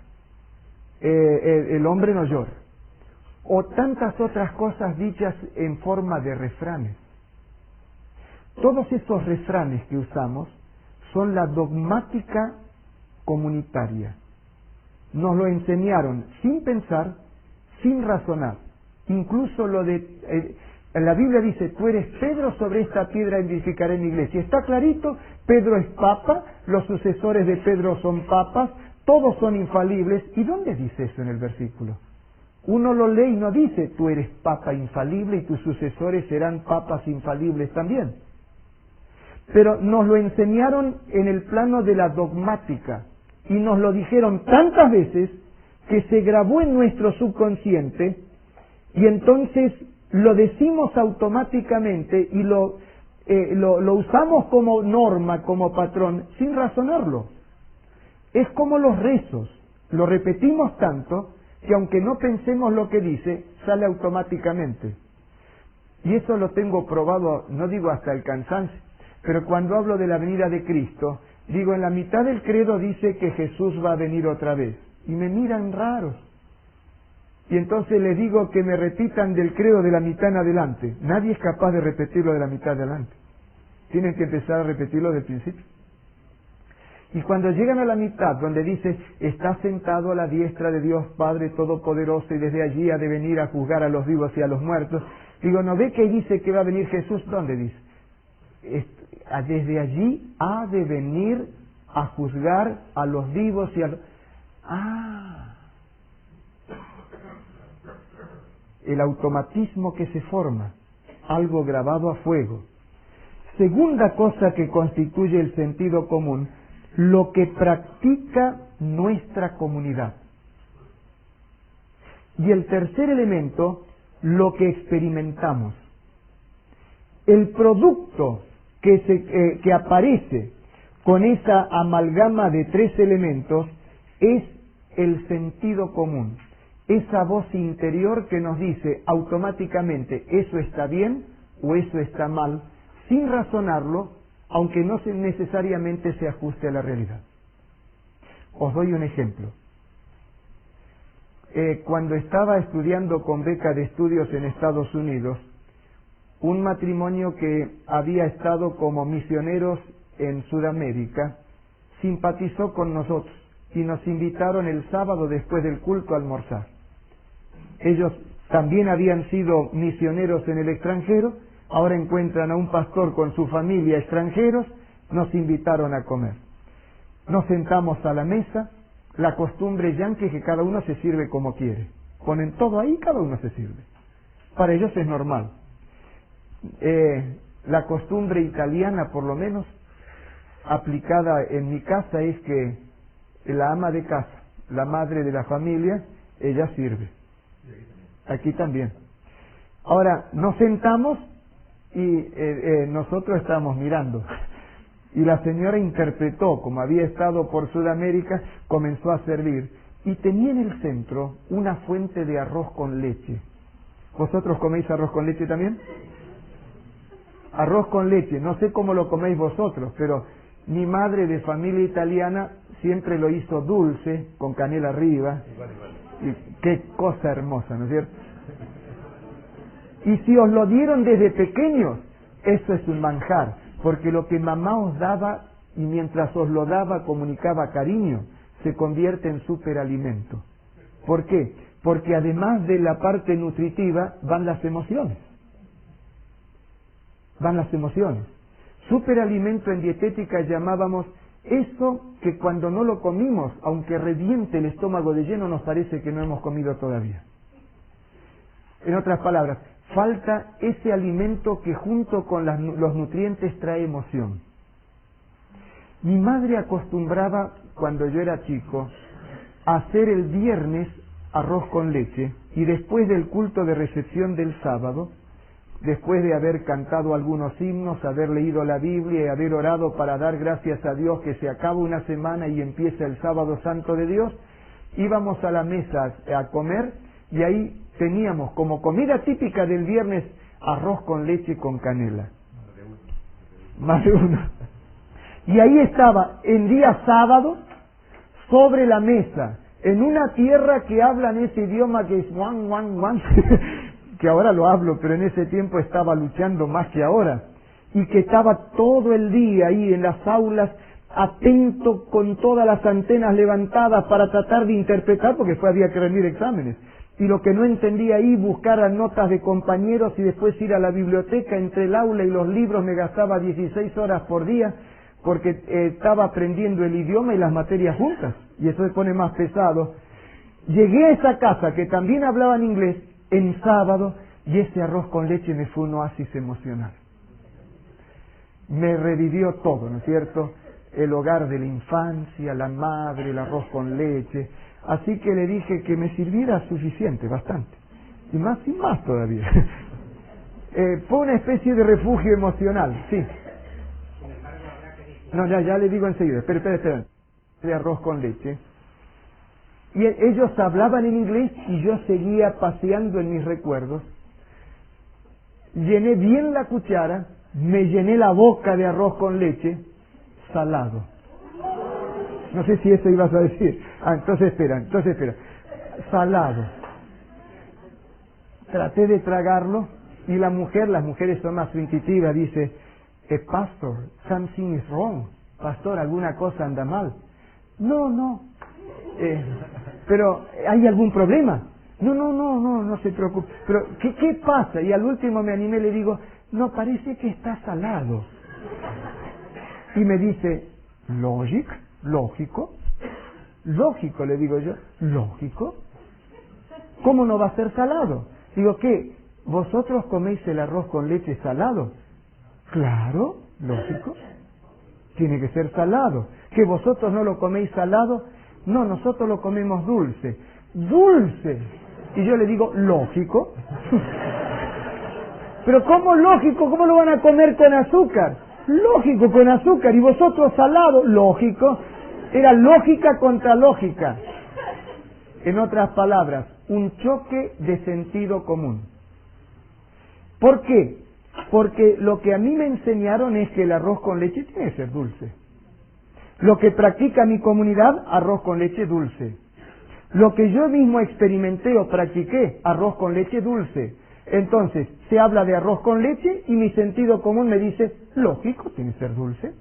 El hombre no llora. O tantas otras cosas dichas en forma de refranes. Todos esos refranes que usamos son la dogmática comunitaria. Nos lo enseñaron sin pensar, sin razonar. Incluso lo de... la Biblia dice, tú eres Pedro, sobre esta piedra edificaré mi iglesia. Está clarito, Pedro es papa, los sucesores de Pedro son papas, todos son infalibles. ¿Y dónde dice eso en el versículo? Uno lo lee y no dice, tú eres papa infalible y tus sucesores serán papas infalibles también. Pero nos lo enseñaron en el plano de la dogmática y nos lo dijeron tantas veces que se grabó en nuestro subconsciente y entonces lo decimos automáticamente y lo usamos como norma, como patrón, sin razonarlo. Es como los rezos, lo repetimos tanto que aunque no pensemos lo que dice, sale automáticamente. Y eso lo tengo probado, no digo hasta el cansancio, pero cuando hablo de la venida de Cristo, digo, en la mitad del credo dice que Jesús va a venir otra vez. Y me miran raros. Y entonces les digo que me repitan del credo de la mitad en adelante. Nadie es capaz de repetirlo de la mitad adelante. Tienen que empezar a repetirlo del principio. Y cuando llegan a la mitad, donde dice, está sentado a la diestra de Dios Padre Todopoderoso y desde allí ha de venir a juzgar a los vivos y a los muertos, digo, ¿no ve que dice que va a venir Jesús? ¿Dónde dice? Desde allí ha de venir a juzgar a los vivos y a los... El automatismo que se forma, algo grabado a fuego. Segunda cosa que constituye el sentido común, lo que practica nuestra comunidad. Y el tercer elemento, lo que experimentamos. El producto que aparece con esa amalgama de tres elementos es el sentido común. Esa voz interior que nos dice automáticamente eso está bien o eso está mal, sin razonarlo, aunque no necesariamente se ajuste a la realidad. Os doy un ejemplo. Cuando estaba estudiando con beca de estudios en Estados Unidos, un matrimonio que había estado como misioneros en Sudamérica simpatizó con nosotros y nos invitaron el sábado después del culto a almorzar. Ellos también habían sido misioneros en el extranjero, ahora encuentran a un pastor con su familia extranjeros, nos invitaron a comer. Nos sentamos a la mesa, la costumbre yanqui es que cada uno se sirve como quiere. Ponen todo ahí, cada uno se sirve. Para ellos es normal. La costumbre italiana, por lo menos, aplicada en mi casa, es que la ama de casa, la madre de la familia, ella sirve. Aquí también. Ahora, nos sentamos y nosotros estábamos mirando. Y la señora interpretó, como había estado por Sudamérica, comenzó a servir. Y tenía en el centro una fuente de arroz con leche. ¿Vosotros coméis arroz con leche también? Arroz con leche, no sé cómo lo coméis vosotros, pero mi madre de familia italiana siempre lo hizo dulce, con canela arriba. Y qué cosa hermosa, ¿no es cierto? Y si os lo dieron desde pequeños, eso es un manjar, porque lo que mamá os daba y mientras os lo daba comunicaba cariño, se convierte en superalimento. ¿Por qué? Porque además de la parte nutritiva van las emociones. Van las emociones. Superalimento en dietética llamábamos eso que cuando no lo comimos, aunque reviente el estómago de lleno, nos parece que no hemos comido todavía. En otras palabras, falta ese alimento que junto con los nutrientes trae emoción. Mi madre acostumbraba, cuando yo era chico, a hacer el viernes arroz con leche y después del culto de recepción del sábado, después de haber cantado algunos himnos, haber leído la Biblia y haber orado para dar gracias a Dios que se acaba una semana y empieza el sábado santo de Dios, íbamos a la mesa a comer y ahí teníamos como comida típica del viernes arroz con leche con canela. Más de uno. Y ahí estaba, en día sábado, sobre la mesa, en una tierra que hablan ese idioma que es wan, wan, wan, que ahora lo hablo, pero en ese tiempo estaba luchando más que ahora, y que estaba todo el día ahí en las aulas, atento con todas las antenas levantadas para tratar de interpretar, porque había que rendir exámenes. Y lo que no entendía ahí, buscar las notas de compañeros y después ir a la biblioteca. Entre el aula y los libros me gastaba 16 horas por día, porque estaba aprendiendo el idioma y las materias juntas, y eso se pone más pesado. Llegué a esa casa que también hablaban inglés en sábado, y ese arroz con leche me fue un oasis emocional. Me revivió todo, ¿no es cierto? El hogar de la infancia, la madre, el arroz con leche. Así que le dije que me sirviera suficiente, bastante. Y más todavía. Fue una especie de refugio emocional, sí. No, ya le digo enseguida. Espera. De arroz con leche. Y ellos hablaban en inglés y yo seguía paseando en mis recuerdos. Llené bien la cuchara, me llené la boca de arroz con leche, salado. No sé si eso ibas a decir. Entonces espera. Salado. Traté de tragarlo y las mujeres son más intuitivas, dice, pastor, something is wrong. Pastor, alguna cosa anda mal. No. Pero, ¿hay algún problema? No se preocupe. Pero, ¿qué pasa? Y al último me animé y le digo, no, parece que está salado. Y me dice, lógico, le digo yo, lógico. ¿Cómo no va a ser salado? Digo, ¿qué? ¿Vosotros coméis el arroz con leche salado? Claro, lógico. Tiene que ser salado. ¿Que vosotros no lo coméis salado? No, nosotros lo comemos dulce. ¡Dulce! Y yo le digo, lógico. Pero ¿cómo lógico? ¿Cómo lo van a comer con azúcar? Lógico, con azúcar. ¿Y vosotros salado? Lógico. Era lógica contra lógica. En otras palabras, un choque de sentido común. ¿Por qué? Porque lo que a mí me enseñaron es que el arroz con leche tiene que ser dulce. Lo que practica mi comunidad, arroz con leche dulce. Lo que yo mismo experimenté o practiqué, arroz con leche dulce. Entonces, se habla de arroz con leche y mi sentido común me dice, lógico, tiene que ser dulce.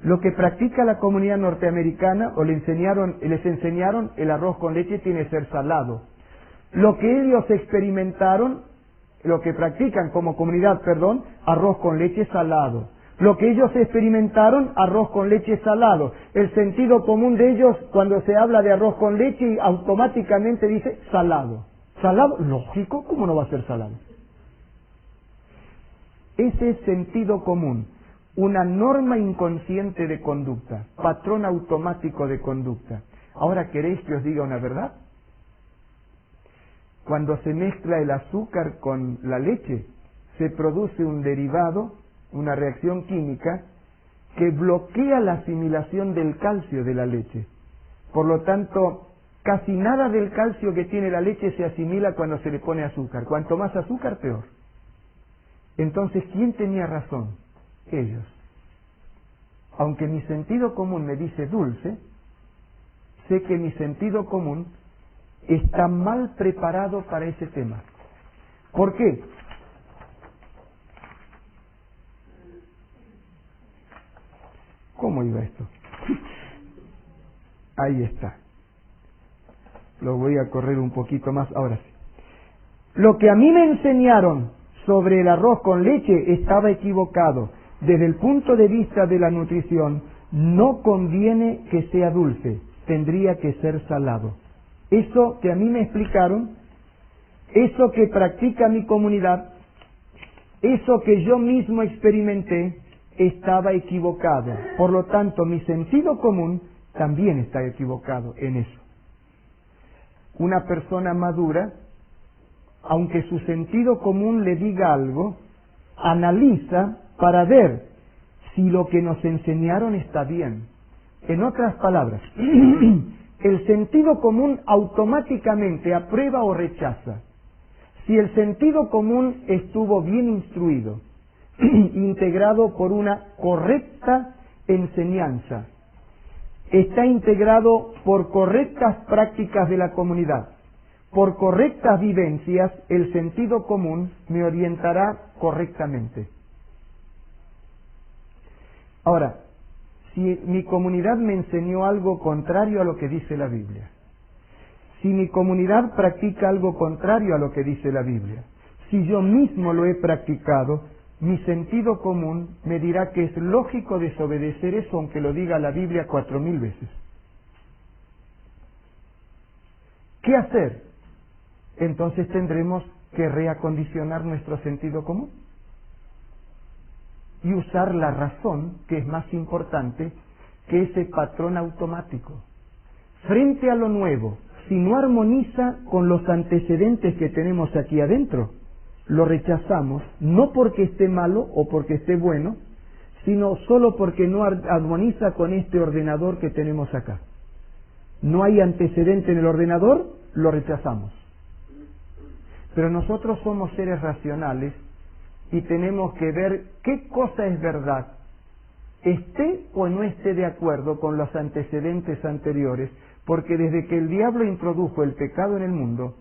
Lo que practica la comunidad norteamericana o les enseñaron el arroz con leche tiene que ser salado. Lo que ellos experimentaron, lo que practican como comunidad, arroz con leche salado. Lo que ellos experimentaron, arroz con leche salado. El sentido común de ellos, cuando se habla de arroz con leche, automáticamente dice salado. ¿Salado? Lógico, ¿cómo no va a ser salado? Ese es sentido común, una norma inconsciente de conducta, patrón automático de conducta. Ahora, ¿queréis que os diga una verdad? Cuando se mezcla el azúcar con la leche, se produce un derivado, una reacción química, que bloquea la asimilación del calcio de la leche. Por lo tanto, casi nada del calcio que tiene la leche se asimila cuando se le pone azúcar. Cuanto más azúcar, peor. Entonces, ¿quién tenía razón? Ellos. Aunque mi sentido común me dice dulce, sé que mi sentido común está mal preparado para ese tema. ¿Por qué? ¿Cómo iba esto? Ahí está. Lo voy a correr un poquito más, ahora sí. Lo que a mí me enseñaron sobre el arroz con leche estaba equivocado. Desde el punto de vista de la nutrición, no conviene que sea dulce, tendría que ser salado. Eso que a mí me explicaron eso que practica mi comunidad, eso que yo mismo experimenté, estaba equivocado. Por lo tanto, mi sentido común también está equivocado en eso. Una persona madura, aunque su sentido común le diga algo, analiza para ver si lo que nos enseñaron está bien. En otras palabras, el sentido común automáticamente aprueba o rechaza. Si el sentido común estuvo bien instruido, integrado por una correcta enseñanza, está integrado por correctas prácticas de la comunidad, por correctas vivencias, el sentido común me orientará correctamente. Ahora, si mi comunidad me enseñó algo contrario a lo que dice la Biblia, si mi comunidad practica algo contrario a lo que dice la Biblia, si yo mismo lo he practicado, mi sentido común me dirá que es lógico desobedecer eso, aunque lo diga la Biblia 4000 veces. ¿Qué hacer? Entonces tendremos que reacondicionar nuestro sentido común y usar la razón, que es más importante que ese patrón automático. Frente a lo nuevo, si no armoniza con los antecedentes que tenemos aquí adentro, lo rechazamos, no porque esté malo o porque esté bueno, sino solo porque no armoniza con este ordenador que tenemos acá. No hay antecedente en el ordenador, lo rechazamos. Pero nosotros somos seres racionales y tenemos que ver qué cosa es verdad, esté o no esté de acuerdo con los antecedentes anteriores, porque desde que el diablo introdujo el pecado en el mundo,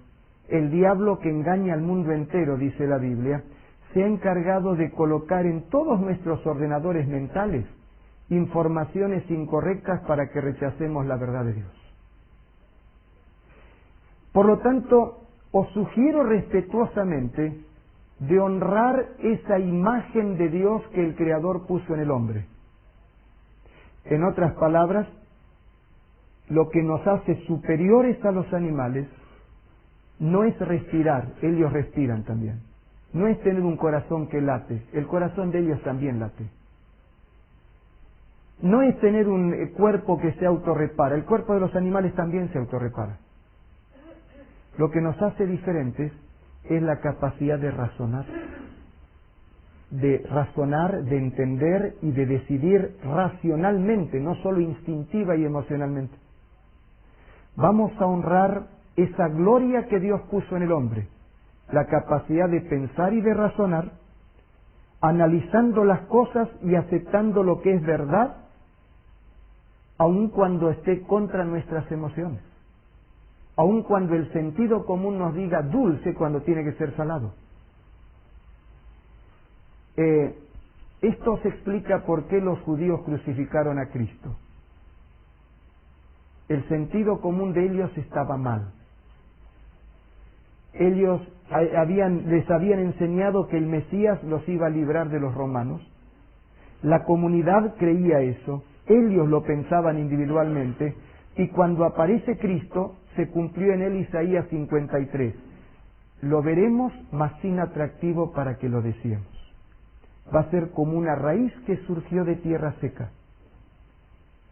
el diablo que engaña al mundo entero, dice la Biblia, se ha encargado de colocar en todos nuestros ordenadores mentales informaciones incorrectas para que rechacemos la verdad de Dios. Por lo tanto, os sugiero respetuosamente de honrar esa imagen de Dios que el Creador puso en el hombre. En otras palabras, lo que nos hace superiores a los animales no es respirar, ellos respiran también. No es tener un corazón que late, el corazón de ellos también late. No es tener un cuerpo que se autorrepara, el cuerpo de los animales también se autorrepara. Lo que nos hace diferentes es la capacidad de razonar, de entender y de decidir racionalmente, no solo instintiva y emocionalmente. Vamos a honrar esa gloria que Dios puso en el hombre, la capacidad de pensar y de razonar, analizando las cosas y aceptando lo que es verdad, aun cuando esté contra nuestras emociones, aun cuando el sentido común nos diga dulce cuando tiene que ser salado. Esto se explica por qué los judíos crucificaron a Cristo. El sentido común de ellos estaba mal. Ellos les habían enseñado que el Mesías los iba a librar de los romanos. La comunidad creía eso, ellos lo pensaban individualmente, y cuando aparece Cristo, se cumplió en él Isaías 53. Lo veremos, mas sin atractivo para que lo deseemos. Va a ser como una raíz que surgió de tierra seca.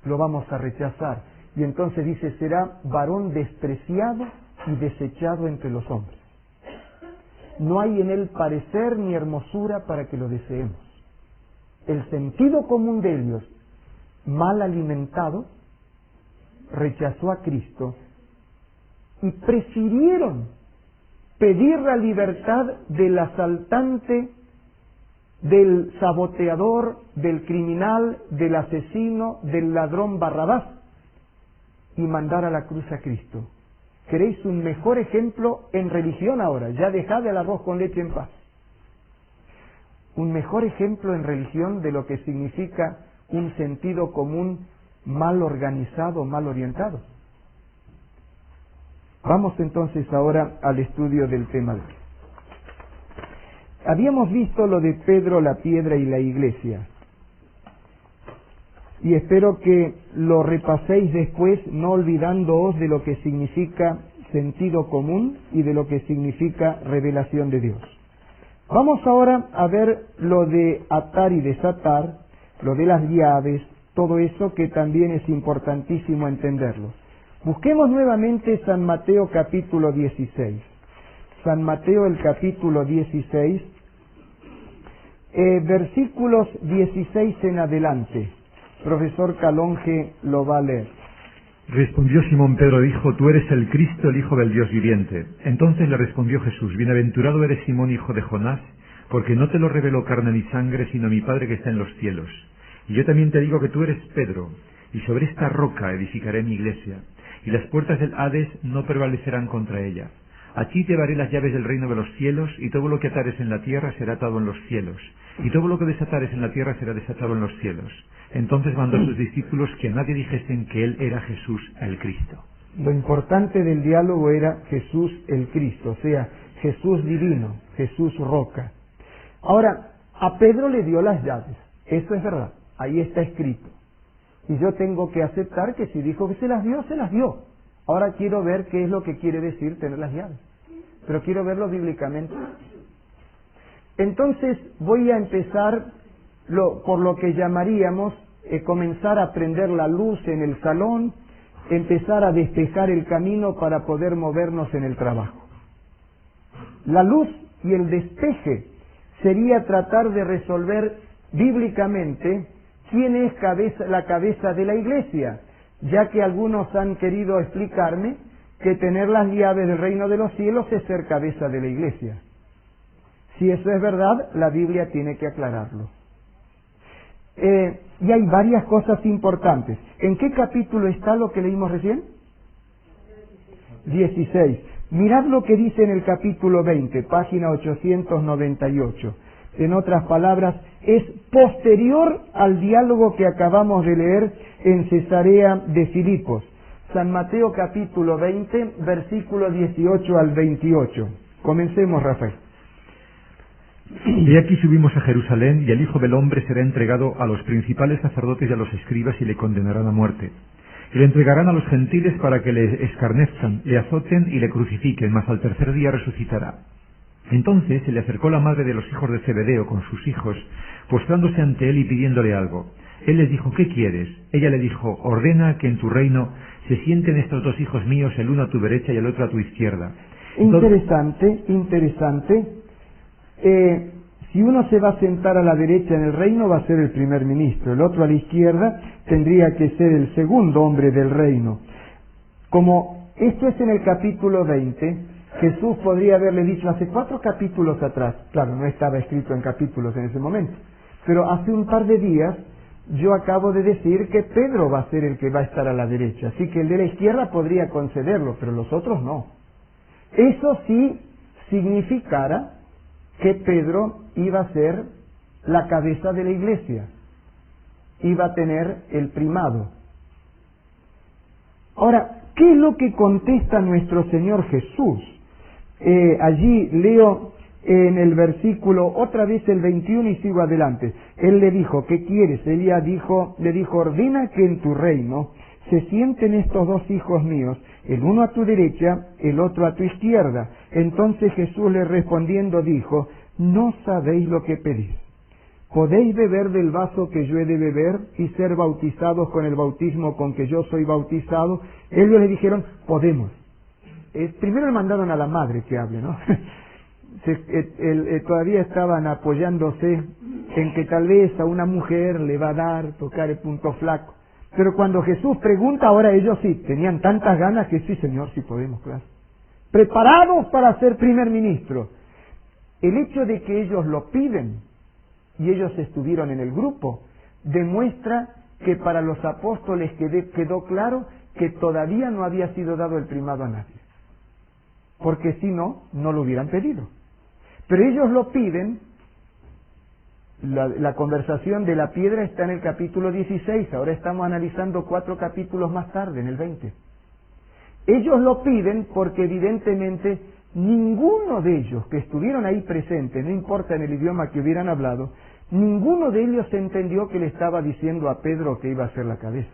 Lo vamos a rechazar. Y entonces dice, será varón despreciado y desechado entre los hombres. No hay en él parecer ni hermosura para que lo deseemos. El sentido común de ellos, mal alimentado, rechazó a Cristo y prefirieron pedir la libertad del asaltante, del saboteador, del criminal, del asesino, del ladrón Barrabás y mandar a la cruz a Cristo. ¿Queréis un mejor ejemplo en religión ahora? Ya dejad el arroz con leche en paz. Un mejor ejemplo en religión de lo que significa un sentido común mal organizado, mal orientado. Vamos entonces ahora al estudio del tema de hoy. Habíamos visto lo de Pedro, la piedra y la iglesia. Y espero que lo repaséis después, no olvidándoos de lo que significa sentido común y de lo que significa revelación de Dios. Vamos ahora a ver lo de atar y desatar, lo de las llaves, todo eso que también es importantísimo entenderlo. Busquemos nuevamente San Mateo capítulo 16. San Mateo el capítulo 16, versículos 16 en adelante. Profesor Calonge lo va a leer. Respondió Simón Pedro, dijo: Tú eres el Cristo, el Hijo del Dios viviente. Entonces le respondió Jesús: Bienaventurado eres Simón, hijo de Jonás, porque no te lo reveló carne ni sangre, sino mi Padre que está en los cielos. Y yo también te digo que tú eres Pedro, y sobre esta roca edificaré mi iglesia, y las puertas del Hades no prevalecerán contra ella. Aquí te daré las llaves del reino de los cielos, y todo lo que atares en la tierra será atado en los cielos, y todo lo que desatares en la tierra será desatado en los cielos. Entonces mandó a sus discípulos que a nadie dijesen que él era Jesús el Cristo. Lo importante del diálogo era Jesús el Cristo, o sea, Jesús divino, Jesús roca. Ahora, a Pedro le dio las llaves, eso es verdad, ahí está escrito. Y yo tengo que aceptar que si dijo que se las dio, se las dio. Ahora quiero ver qué es lo que quiere decir tener las llaves, pero quiero verlo bíblicamente. Entonces voy a empezar por lo que llamaríamos comenzar a prender la luz en el salón, empezar a despejar el camino para poder movernos en el trabajo. La luz y el despeje sería tratar de resolver bíblicamente quién es la cabeza de la iglesia, ya que algunos han querido explicarme que tener las llaves del reino de los cielos es ser cabeza de la iglesia. Si eso es verdad, la Biblia tiene que aclararlo. Y hay varias cosas importantes. ¿En qué capítulo está lo que leímos recién? 16. Mirad lo que dice en el capítulo 20, página 898. En otras palabras, es posterior al diálogo que acabamos de leer en Cesarea de Filipos. San Mateo capítulo 20, versículo 18 al 28. Comencemos, Rafael. Y aquí subimos a Jerusalén, y el Hijo del Hombre será entregado a los principales sacerdotes y a los escribas, y le condenarán a muerte. Y le entregarán a los gentiles para que le escarnezcan, le azoten y le crucifiquen, mas al tercer día resucitará. Entonces se le acercó la madre de los hijos de Zebedeo con sus hijos, postrándose ante él y pidiéndole algo. Él les dijo: ¿qué quieres? Ella le dijo: ordena que en tu reino se sienten estos dos hijos míos, el uno a tu derecha y el otro a tu izquierda. Interesante. Si uno se va a sentar a la derecha en el reino, va a ser el primer ministro. El otro a la izquierda tendría que ser el segundo hombre del reino. Como esto es en el capítulo 20, Jesús podría haberle dicho hace 4 capítulos atrás, claro, no estaba escrito en capítulos en ese momento, pero hace un par de días yo acabo de decir que Pedro va a ser el que va a estar a la derecha, así que el de la izquierda podría concederlo, pero los otros no. Eso sí significara que Pedro iba a ser la cabeza de la iglesia, iba a tener el primado. Ahora, ¿qué es lo que contesta nuestro Señor Jesús? Allí leo en el versículo, otra vez el 21 y sigo adelante. Él le dijo: ¿qué quieres? Ella le dijo: ordena que en tu reino se sienten estos dos hijos míos, el uno a tu derecha, el otro a tu izquierda. Entonces Jesús le respondiendo dijo: no sabéis lo que pedís. ¿Podéis beber del vaso que yo he de beber y ser bautizados con el bautismo con que yo soy bautizado? Ellos le dijeron: podemos. Primero le mandaron a la madre que hable, ¿no? Todavía estaban apoyándose en que tal vez a una mujer le va a dar tocar el punto flaco. Pero cuando Jesús pregunta, ahora ellos sí, tenían tantas ganas que sí, Señor, sí podemos, claro. Preparados para ser primer ministro. El hecho de que ellos lo piden y ellos estuvieron en el grupo demuestra que para los apóstoles quedó claro que todavía no había sido dado el primado a nadie, porque si no, no lo hubieran pedido. Pero ellos lo piden. La conversación de la piedra está en el capítulo 16, ahora estamos analizando 4 capítulos más tarde, en el 20. Ellos lo piden porque evidentemente ninguno de ellos que estuvieron ahí presentes, no importa en el idioma que hubieran hablado, ninguno de ellos entendió que le estaba diciendo a Pedro que iba a ser la cabeza.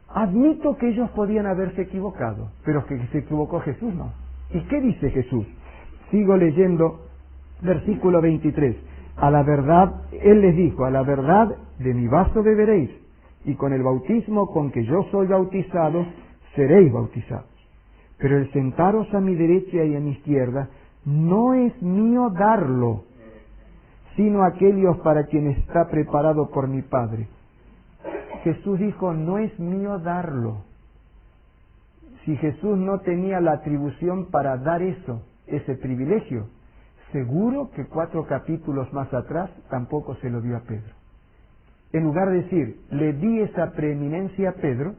Admito que ellos podían haberse equivocado, pero que se equivocó Jesús no. ¿Y qué dice Jesús? Sigo leyendo, versículo 23. A la verdad, Él les dijo, a la verdad de mi vaso beberéis, y con el bautismo con que yo soy bautizado, seréis bautizados. Pero el sentaros a mi derecha y a mi izquierda, no es mío darlo, sino aquellos para quien está preparado por mi Padre. Jesús dijo, no es mío darlo. Si Jesús no tenía la atribución para dar eso, ese privilegio, seguro que 4 capítulos más atrás tampoco se lo dio a Pedro. En lugar de decir, le di esa preeminencia a Pedro,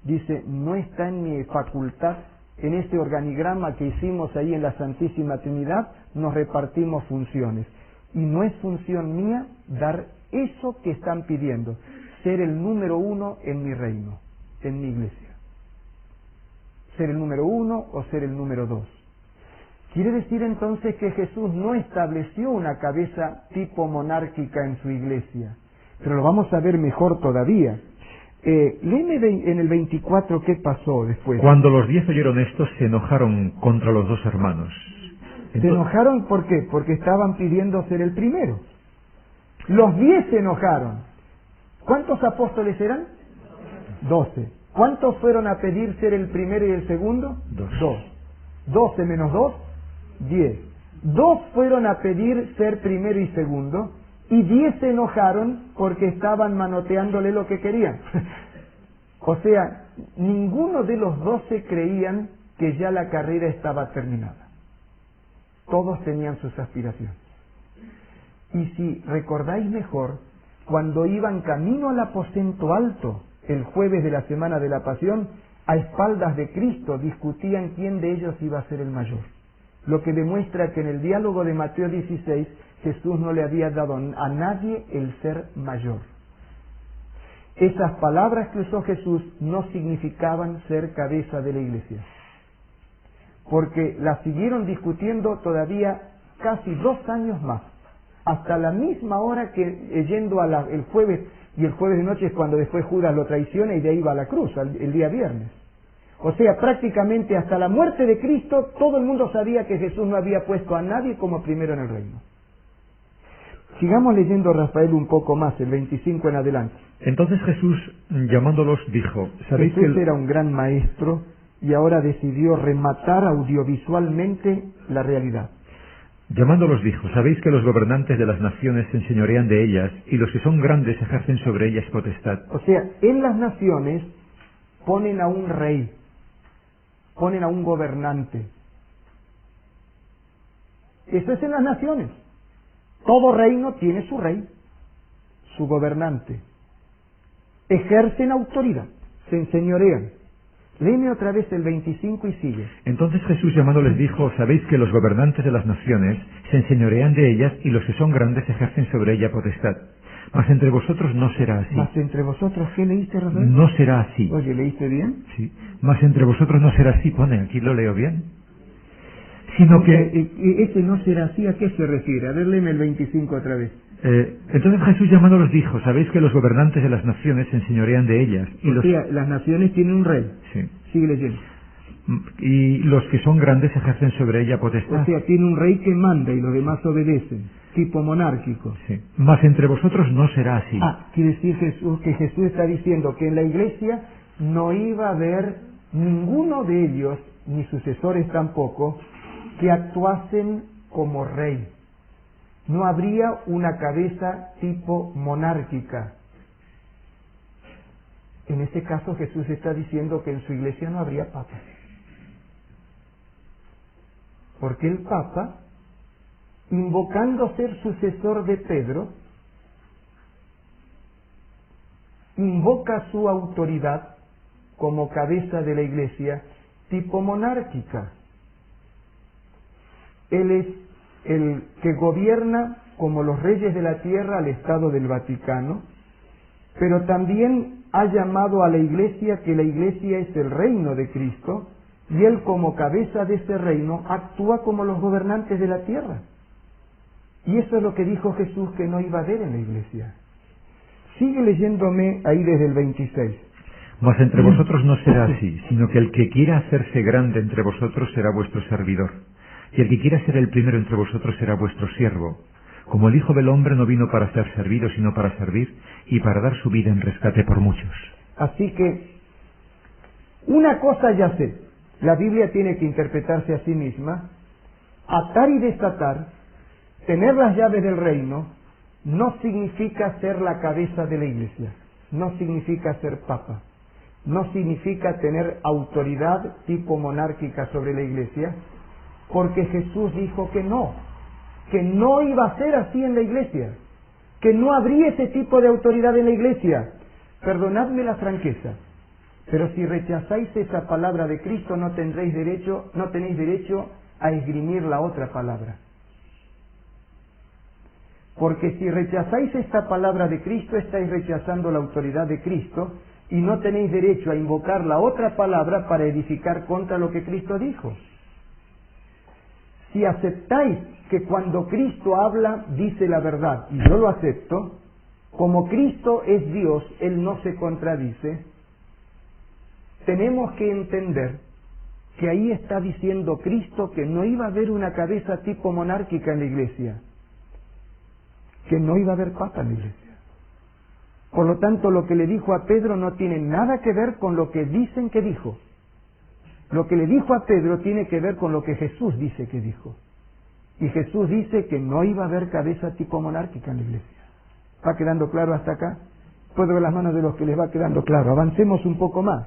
dice, no está en mi facultad, en este organigrama que hicimos ahí en la Santísima Trinidad, nos repartimos funciones. Y no es función mía dar eso que están pidiendo, ser el número 1 en mi reino, en mi iglesia. Ser el número 1 o ser el número 2. Quiere decir entonces que Jesús no estableció una cabeza tipo monárquica en su iglesia, pero lo vamos a ver mejor todavía. Léeme en el 24 qué pasó después. Cuando los 10 oyeron esto, se enojaron contra los 2 hermanos. ¿Se enojaron por qué? Porque estaban pidiendo ser el primero. Los 10 se enojaron. ¿Cuántos apóstoles eran? 12. ¿Cuántos fueron a pedir ser el primero y el segundo? 2. 12 menos 2, 10. 2 fueron a pedir ser primero y segundo, y 10 se enojaron porque estaban manoteándole lo que querían. O sea, ninguno de los 12 creían que ya la carrera estaba terminada. Todos tenían sus aspiraciones. Y si recordáis mejor, cuando iban camino al aposento alto, el jueves de la Semana de la Pasión, a espaldas de Cristo discutían quién de ellos iba a ser el mayor. Lo que demuestra que en el diálogo de Mateo 16, Jesús no le había dado a nadie el ser mayor. Esas palabras que usó Jesús no significaban ser cabeza de la iglesia, porque las siguieron discutiendo todavía casi 2 años más, hasta la misma hora que yendo el jueves, y el jueves de noche es cuando después Judas lo traiciona y de ahí va a la cruz, el día viernes. O sea, prácticamente hasta la muerte de Cristo, todo el mundo sabía que Jesús no había puesto a nadie como primero en el reino. Sigamos leyendo, Rafael, un poco más, el 25 en adelante. Entonces Jesús, llamándolos, dijo, ¿sabéis Jesús que era un gran maestro y ahora decidió rematar audiovisualmente la realidad. Llamándolos dijo, ¿sabéis que los gobernantes de las naciones se enseñorean de ellas y los que son grandes ejercen sobre ellas potestad? O sea, en las naciones ponen a un rey, ponen a un gobernante. Eso es en las naciones. Todo reino tiene su rey, su gobernante. Ejercen autoridad, se enseñorean. Léeme otra vez el 25 y sigue. Entonces Jesús llamándoles dijo, ¿sabéis que los gobernantes de las naciones se enseñorean de ellas y los que son grandes ejercen sobre ella potestad? Mas entre vosotros no será así. Mas entre vosotros, ¿qué leíste, Rafael? No será así. Oye, ¿leíste bien? Sí. Mas entre vosotros no será así, pone, aquí lo leo bien. Sino que... Ese no será así, ¿a qué se refiere? A ver, léeme el 25 otra vez. Entonces Jesús llamándolos dijo, ¿sabéis que los gobernantes de las naciones se enseñorean de ellas? Y O sea, las naciones tienen un rey. Sí. Sigue leyendo. Y los que son grandes ejercen sobre ella potestad. O sea, tiene un rey que manda y los demás obedecen. Tipo monárquico. Sí. Mas entre vosotros no será así. Quiere decir Jesús que Jesús está diciendo que en la iglesia no iba a haber ninguno de ellos, ni sucesores tampoco, que actuasen como rey. No habría una cabeza tipo monárquica. En ese caso Jesús está diciendo que en su iglesia no habría papa. Porque el papa, invocando ser sucesor de Pedro, invoca su autoridad como cabeza de la iglesia tipo monárquica. Él es el que gobierna como los reyes de la tierra al Estado del Vaticano, pero también ha llamado a la iglesia que la iglesia es el reino de Cristo, y él como cabeza de ese reino actúa como los gobernantes de la tierra. Y eso es lo que dijo Jesús que no iba a haber en la iglesia. Sigue leyéndome ahí desde el 26. Mas entre vosotros no será así, sino que el que quiera hacerse grande entre vosotros será vuestro servidor, y el que quiera ser el primero entre vosotros será vuestro siervo. Como el Hijo del Hombre no vino para ser servido, sino para servir, y para dar su vida en rescate por muchos. Así que, una cosa ya sé, la Biblia tiene que interpretarse a sí misma. Atar y desatar, tener las llaves del reino, no significa ser la cabeza de la iglesia, no significa ser papa, no significa tener autoridad tipo monárquica sobre la iglesia, porque Jesús dijo que no iba a ser así en la iglesia, que no habría ese tipo de autoridad en la iglesia. Perdonadme la franqueza, pero si rechazáis esa palabra de Cristo no tenéis derecho a esgrimir la otra palabra. Porque si rechazáis esta palabra de Cristo, estáis rechazando la autoridad de Cristo y no tenéis derecho a invocar la otra palabra para edificar contra lo que Cristo dijo. Si aceptáis que cuando Cristo habla, dice la verdad, y yo lo acepto, como Cristo es Dios, Él no se contradice, tenemos que entender que ahí está diciendo Cristo que no iba a haber una cabeza tipo monárquica en la iglesia, que no iba a haber papa en la iglesia. Por lo tanto, lo que le dijo a Pedro no tiene nada que ver con lo que dicen que dijo. Lo que le dijo a Pedro tiene que ver con lo que Jesús dice que dijo. Y Jesús dice que no iba a haber cabeza tipo monárquica en la iglesia. ¿Va quedando claro hasta acá? Puedo ver las manos de los que les va quedando claro. Avancemos un poco más.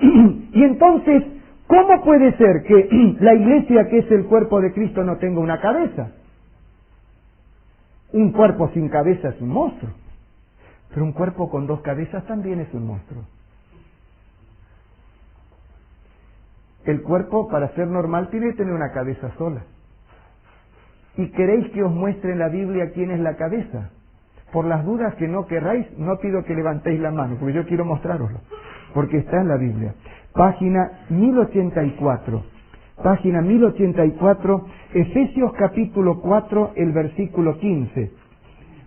Y entonces, ¿cómo puede ser que la iglesia, que es el cuerpo de Cristo, no tenga una cabeza? Un cuerpo sin cabeza es un monstruo, pero un cuerpo con dos cabezas también es un monstruo. El cuerpo, para ser normal, tiene que tener una cabeza sola. ¿Y queréis que os muestre en la Biblia quién es la cabeza? Por las dudas que no querráis, no pido que levantéis la mano, porque yo quiero mostrároslo, porque está en la Biblia. Página 1084. Página 1084, Efesios capítulo 4, el versículo 15.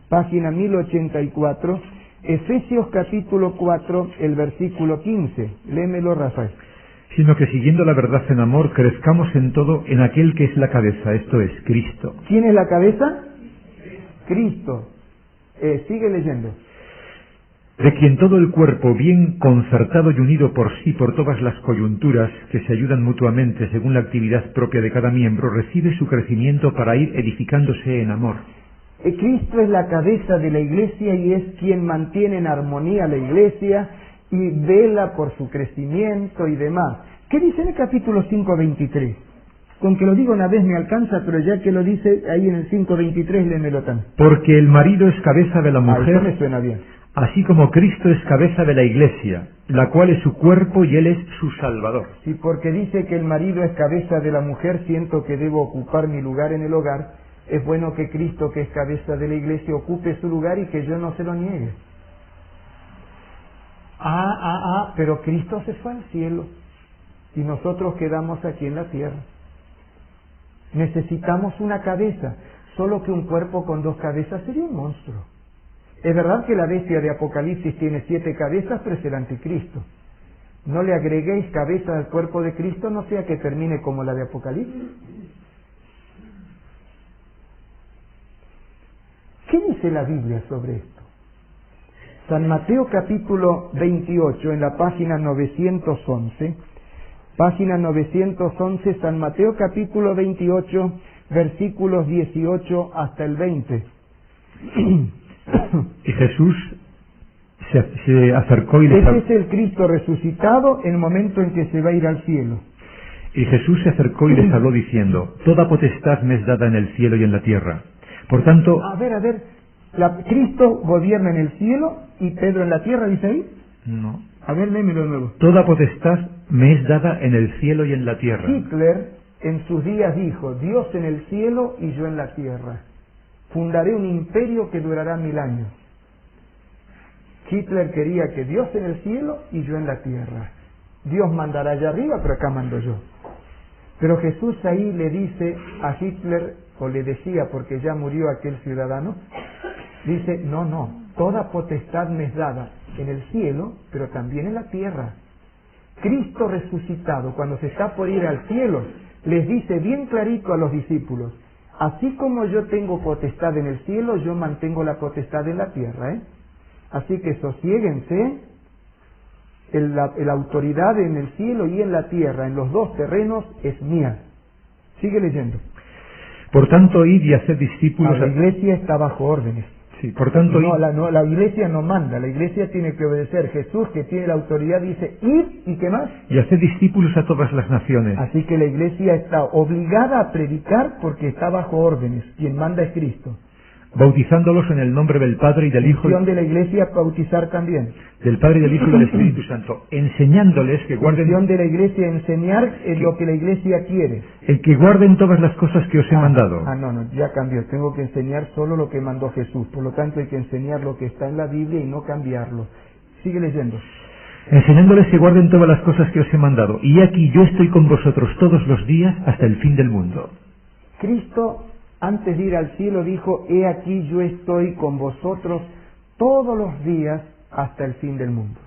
Página 1084, Efesios capítulo 4, el versículo 15. Léemelo, Rafael. Sino que siguiendo la verdad en amor, crezcamos en todo en aquel que es la cabeza, esto es, Cristo. ¿Quién es la cabeza? Cristo. Sigue leyendo. De quien todo el cuerpo, bien concertado y unido por sí por todas las coyunturas que se ayudan mutuamente según la actividad propia de cada miembro, recibe su crecimiento para ir edificándose en amor. Cristo es la cabeza de la iglesia y es quien mantiene en armonía la iglesia y vela por su crecimiento y demás. ¿Qué dice en el capítulo 5:23? Con que lo digo una vez me alcanza, pero ya que lo dice ahí en el 5:23, léemelo también. Porque el marido es cabeza de la mujer, eso me suena bien. Así como Cristo es cabeza de la iglesia, la cual es su cuerpo y Él es su Salvador. Sí, porque dice que el marido es cabeza de la mujer, siento que debo ocupar mi lugar en el hogar. Es bueno que Cristo, que es cabeza de la iglesia, ocupe su lugar y que yo no se lo niegue. Pero Cristo se fue al cielo y nosotros quedamos aquí en la tierra. Necesitamos una cabeza, solo que un cuerpo con dos cabezas sería un monstruo. Es verdad que la bestia de Apocalipsis tiene 7 cabezas, pero es el anticristo. No le agreguéis cabeza al cuerpo de Cristo, no sea que termine como la de Apocalipsis. ¿Qué dice la Biblia sobre esto? San Mateo capítulo 28, en la página 911, página 911, San Mateo capítulo 28, versículos 18 hasta el 20. Y Jesús se acercó y les habló. Ese es el Cristo resucitado en el momento en que se va a ir al cielo. Y Jesús se acercó y les habló diciendo: Toda potestad me es dada en el cielo y en la tierra. Por tanto... A ver, Cristo gobierna en el cielo y Pedro en la tierra, ¿dice ahí? No. A ver, léemelo de nuevo. Toda potestad me es dada en el cielo y en la tierra. Hitler en sus días dijo: Dios en el cielo y yo en la tierra. Fundaré un imperio que durará 1000 años. Hitler quería que Dios en el cielo y yo en la tierra. Dios mandará allá arriba, pero acá mando yo. Pero Jesús ahí le dice a Hitler, o le decía porque ya murió aquel ciudadano, dice: no, toda potestad me es dada. en el cielo, pero también en la tierra. Cristo resucitado, cuando se está por ir al cielo, les dice bien clarito a los discípulos: así como yo tengo potestad en el cielo, yo mantengo la potestad en la tierra, Así que sosiéguense, la autoridad en el cielo y en la tierra, en los dos terrenos, es mía. Sigue leyendo. Por tanto, id y haced discípulos. La iglesia está bajo órdenes. Sí, por tanto, la iglesia no manda, la iglesia tiene que obedecer. Jesús, que tiene la autoridad, dice: id, ¿y qué más? Y haced discípulos a todas las naciones. Así que la iglesia está obligada a predicar porque está bajo órdenes. Quien manda es Cristo. Bautizándolos en el nombre del Padre y del Hijo. Función de la iglesia bautizar también. Del Padre y del Hijo y del Espíritu Santo. Enseñándoles que guarden. Función de la iglesia enseñar lo que la iglesia quiere. El que guarden todas las cosas que os he mandado. No, ya cambió. Tengo que enseñar solo lo que mandó Jesús. Por lo tanto hay que enseñar lo que está en la Biblia y no cambiarlo. Sigue leyendo. Enseñándoles que guarden todas las cosas que os he mandado. Y aquí yo estoy con vosotros todos los días hasta el fin del mundo. Cristo, antes de ir al cielo, dijo: he aquí yo estoy con vosotros todos los días hasta el fin del mundo.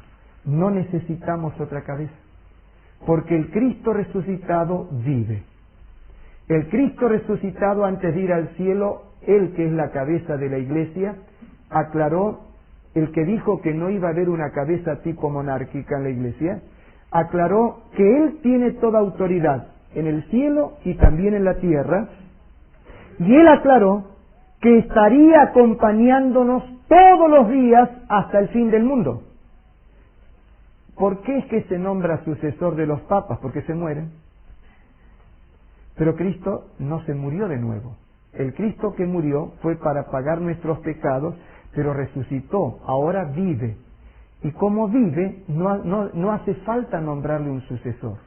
No necesitamos otra cabeza, porque el Cristo resucitado vive. El Cristo resucitado, antes de ir al cielo, Él, que es la cabeza de la iglesia, aclaró, el que dijo que no iba a haber una cabeza tipo monárquica en la iglesia, aclaró que Él tiene toda autoridad en el cielo y también en la tierra, y Él aclaró que estaría acompañándonos todos los días hasta el fin del mundo. ¿Por qué es que se nombra sucesor de los papas? Porque se mueren. Pero Cristo no se murió de nuevo. El Cristo que murió fue para pagar nuestros pecados, pero resucitó, ahora vive. Y como vive, no hace falta nombrarle un sucesor.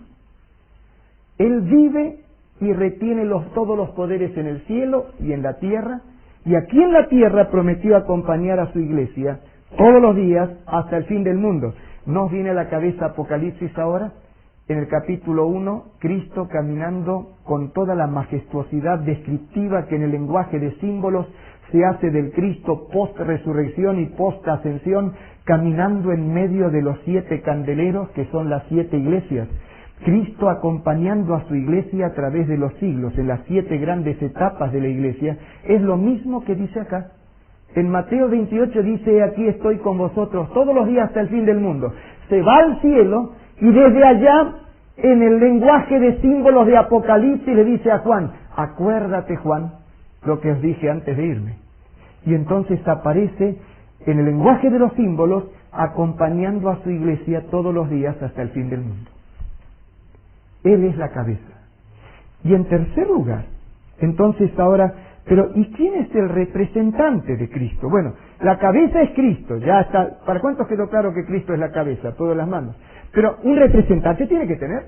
Él vive y retiene todos los poderes en el cielo y en la tierra, y aquí en la tierra prometió acompañar a su iglesia todos los días hasta el fin del mundo. ¿Nos viene a la cabeza Apocalipsis ahora? En el capítulo 1, Cristo caminando con toda la majestuosidad descriptiva que en el lenguaje de símbolos se hace del Cristo post-resurrección y post-ascensión, caminando en medio de los 7 candeleros que son las 7 iglesias. Cristo acompañando a su iglesia a través de los siglos, en las 7 grandes etapas de la iglesia, es lo mismo que dice acá. En Mateo 28 dice: aquí estoy con vosotros todos los días hasta el fin del mundo. Se va al cielo y desde allá, en el lenguaje de símbolos de Apocalipsis, le dice a Juan: acuérdate, Juan, lo que os dije antes de irme. Y entonces aparece en el lenguaje de los símbolos acompañando a su iglesia todos los días hasta el fin del mundo. Él es la cabeza. Y en tercer lugar, entonces ahora, pero ¿y quién es el representante de Cristo? Bueno, la cabeza es Cristo, ya está. ¿Para cuántos quedó claro que Cristo es la cabeza? Todas las manos. Pero un representante tiene que tener.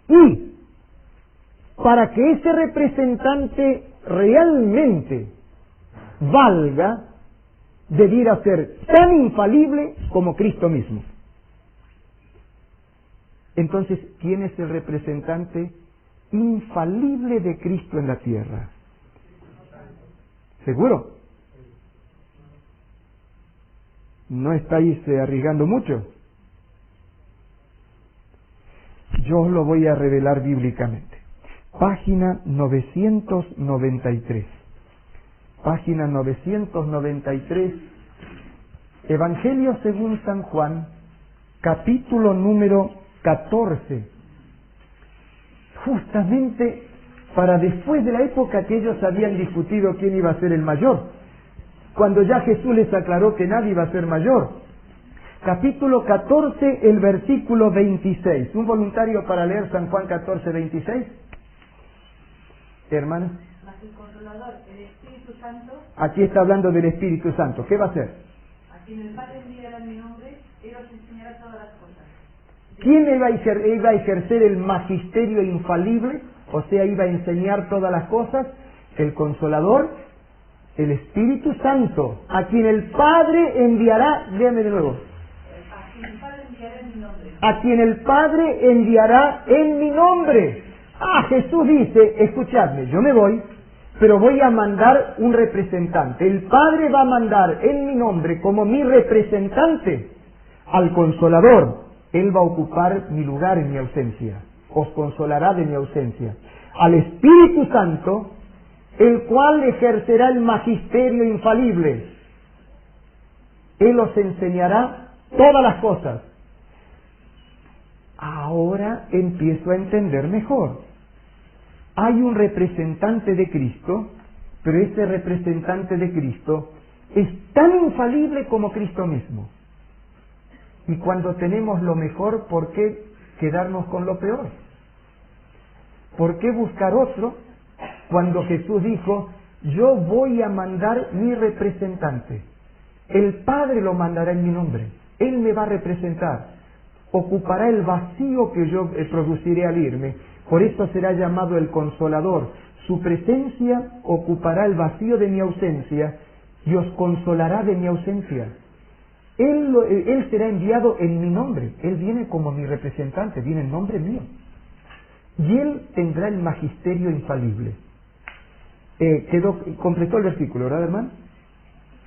Y para que ese representante realmente valga, debiera ser tan infalible como Cristo mismo. Entonces, ¿quién es el representante infalible de Cristo en la tierra? ¿Seguro? ¿No estáis arriesgando mucho? Yo os lo voy a revelar bíblicamente. Página 993. Página 993. Evangelio según San Juan, capítulo número 14, justamente para después de la época que ellos habían discutido quién iba a ser el mayor, cuando ya Jesús les aclaró que nadie iba a ser mayor. Capítulo 14, el versículo 26. ¿Un voluntario para leer San Juan 14, 26? Hermana. Mas el Consolador, el Espíritu Santo. Aquí está hablando del Espíritu Santo. ¿Qué va a hacer? A quien el Padre enviará en mi nombre, Él os enseñará todas las cosas. ¿Quién iba a ejercer el magisterio infalible? O sea, iba a enseñar todas las cosas. El Consolador, el Espíritu Santo, a quien el Padre enviará, léame de nuevo. A quien el Padre enviará en mi nombre. A quien el Padre enviará en mi nombre. Jesús dice: escuchadme, yo me voy, pero voy a mandar un representante. El Padre va a mandar en mi nombre como mi representante al Consolador. Él va a ocupar mi lugar en mi ausencia. Os consolará de mi ausencia. Al Espíritu Santo, el cual ejercerá el magisterio infalible. Él os enseñará todas las cosas. Ahora empiezo a entender mejor. Hay un representante de Cristo, pero ese representante de Cristo es tan infalible como Cristo mismo. Y cuando tenemos lo mejor, ¿por qué quedarnos con lo peor? ¿Por qué buscar otro cuando Jesús dijo, yo voy a mandar mi representante? El Padre lo mandará en mi nombre. Él me va a representar. Ocupará el vacío que yo produciré al irme. Por eso será llamado el Consolador. Su presencia ocupará el vacío de mi ausencia y os consolará de mi ausencia. Él será enviado en mi nombre. Él viene como mi representante, viene en nombre mío. Y Él tendrá el magisterio infalible. Completó el versículo, ¿verdad, hermano?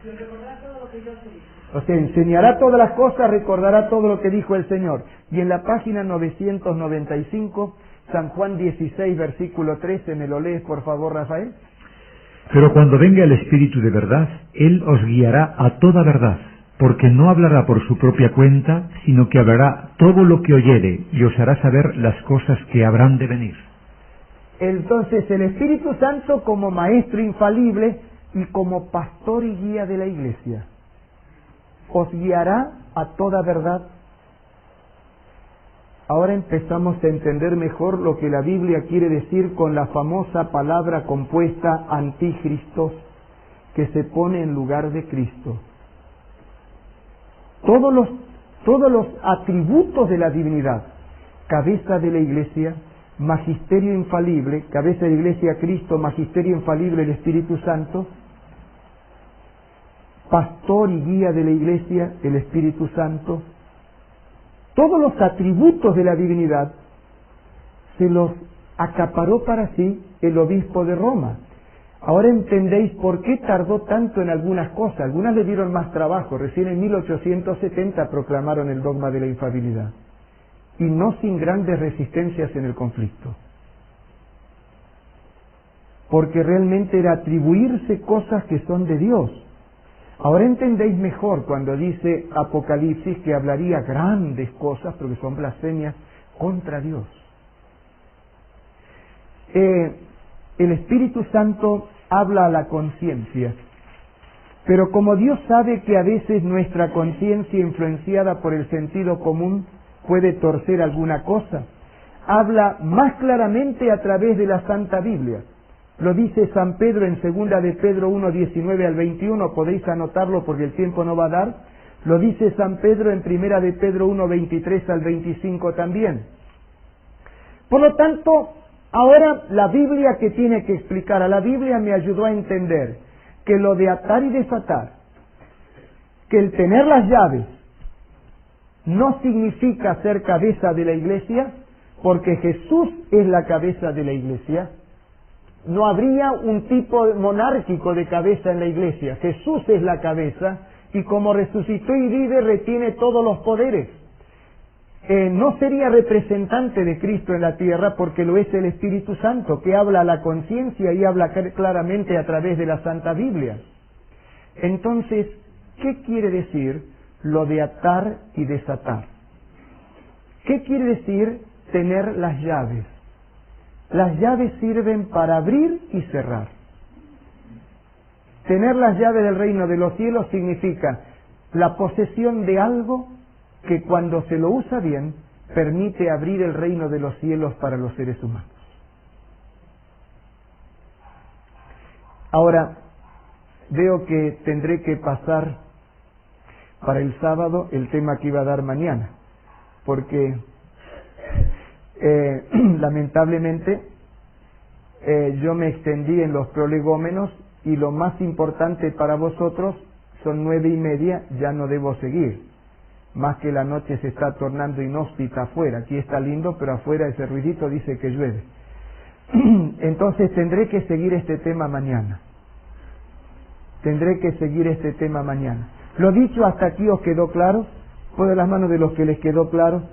Recordará todo lo que yo os he dicho. O sea, enseñará todas las cosas, recordará todo lo que dijo el Señor. Y en la página 995, San Juan 16, versículo 13, ¿me lo lees, por favor, Rafael? Pero cuando venga el Espíritu de verdad, Él os guiará a toda verdad, porque no hablará por su propia cuenta, sino que hablará todo lo que oyere y os hará saber las cosas que habrán de venir. Entonces, el Espíritu Santo como maestro infalible y como pastor y guía de la iglesia, os guiará a toda verdad. Ahora empezamos a entender mejor lo que la Biblia quiere decir con la famosa palabra compuesta anticristo, que se pone en lugar de Cristo. Todos los atributos de la divinidad, cabeza de la iglesia, magisterio infalible, cabeza de la iglesia Cristo, magisterio infalible el Espíritu Santo, pastor y guía de la iglesia el Espíritu Santo, todos los atributos de la divinidad se los acaparó para sí el obispo de Roma. Ahora entendéis por qué tardó tanto en algunas cosas. Algunas le dieron más trabajo. Recién en 1870 proclamaron el dogma de la infalibilidad. Y no sin grandes resistencias en el conflicto. Porque realmente era atribuirse cosas que son de Dios. Ahora entendéis mejor cuando dice Apocalipsis que hablaría grandes cosas, pero que son blasfemias contra Dios. El Espíritu Santo habla a la conciencia, pero como Dios sabe que a veces nuestra conciencia, influenciada por el sentido común, puede torcer alguna cosa, habla más claramente a través de la Santa Biblia. Lo dice San Pedro en 2 de Pedro 1, 19 al 21, podéis anotarlo porque el tiempo no va a dar. Lo dice San Pedro en 1 de Pedro 1, 23 al 25 también. Por lo tanto, ahora la Biblia que tiene que explicar, a la Biblia me ayudó a entender que lo de atar y desatar, que el tener las llaves no significa ser cabeza de la iglesia, porque Jesús es la cabeza de la iglesia. No habría un tipo monárquico de cabeza en la iglesia. Jesús es la cabeza y como resucitó y vive retiene todos los poderes. No sería representante de Cristo en la tierra porque lo es el Espíritu Santo que habla a la conciencia y habla claramente a través de la Santa Biblia. Entonces, ¿qué quiere decir lo de atar y desatar? ¿Qué quiere decir tener las llaves? Las llaves sirven para abrir y cerrar. Tener las llaves del reino de los cielos significa la posesión de algo que cuando se lo usa bien, permite abrir el reino de los cielos para los seres humanos. Ahora, veo que tendré que pasar para el sábado el tema que iba a dar mañana, porque lamentablemente yo me extendí en los prolegómenos y lo más importante para vosotros son 9:30, ya no debo seguir, más que la noche se está tornando inhóspita afuera. Aquí está lindo, pero afuera ese ruidito dice que llueve. Entonces tendré que seguir este tema mañana. Lo dicho, hasta aquí os quedó claro. Poned las manos de los que les quedó claro.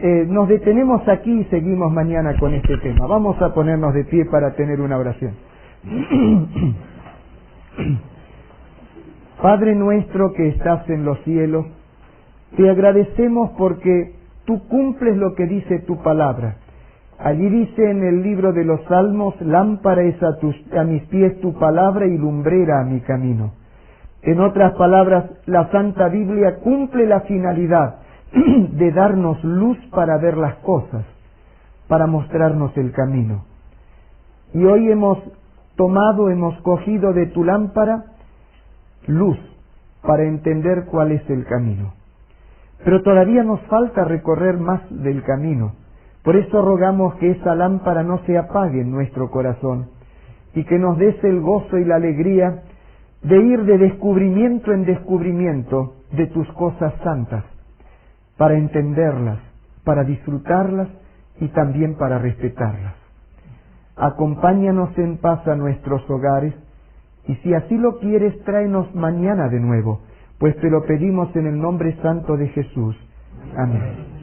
Nos detenemos aquí y seguimos mañana con este tema. Vamos a ponernos de pie para tener una oración. Padre nuestro que estás en los cielos, te agradecemos porque tú cumples lo que dice tu palabra. Allí dice en el libro de los Salmos: lámpara es a mis pies tu palabra y lumbrera a mi camino. En otras palabras, la Santa Biblia cumple la finalidad de darnos luz para ver las cosas, para mostrarnos el camino. Y hoy hemos cogido de tu lámpara luz para entender cuál es el camino. Pero todavía nos falta recorrer más del camino. Por eso rogamos que esa lámpara no se apague en nuestro corazón y que nos des el gozo y la alegría de ir de descubrimiento en descubrimiento de tus cosas santas, para entenderlas, para disfrutarlas y también para respetarlas. Acompáñanos en paz a nuestros hogares y si así lo quieres, tráenos mañana de nuevo, pues te lo pedimos en el nombre santo de Jesús. Amén.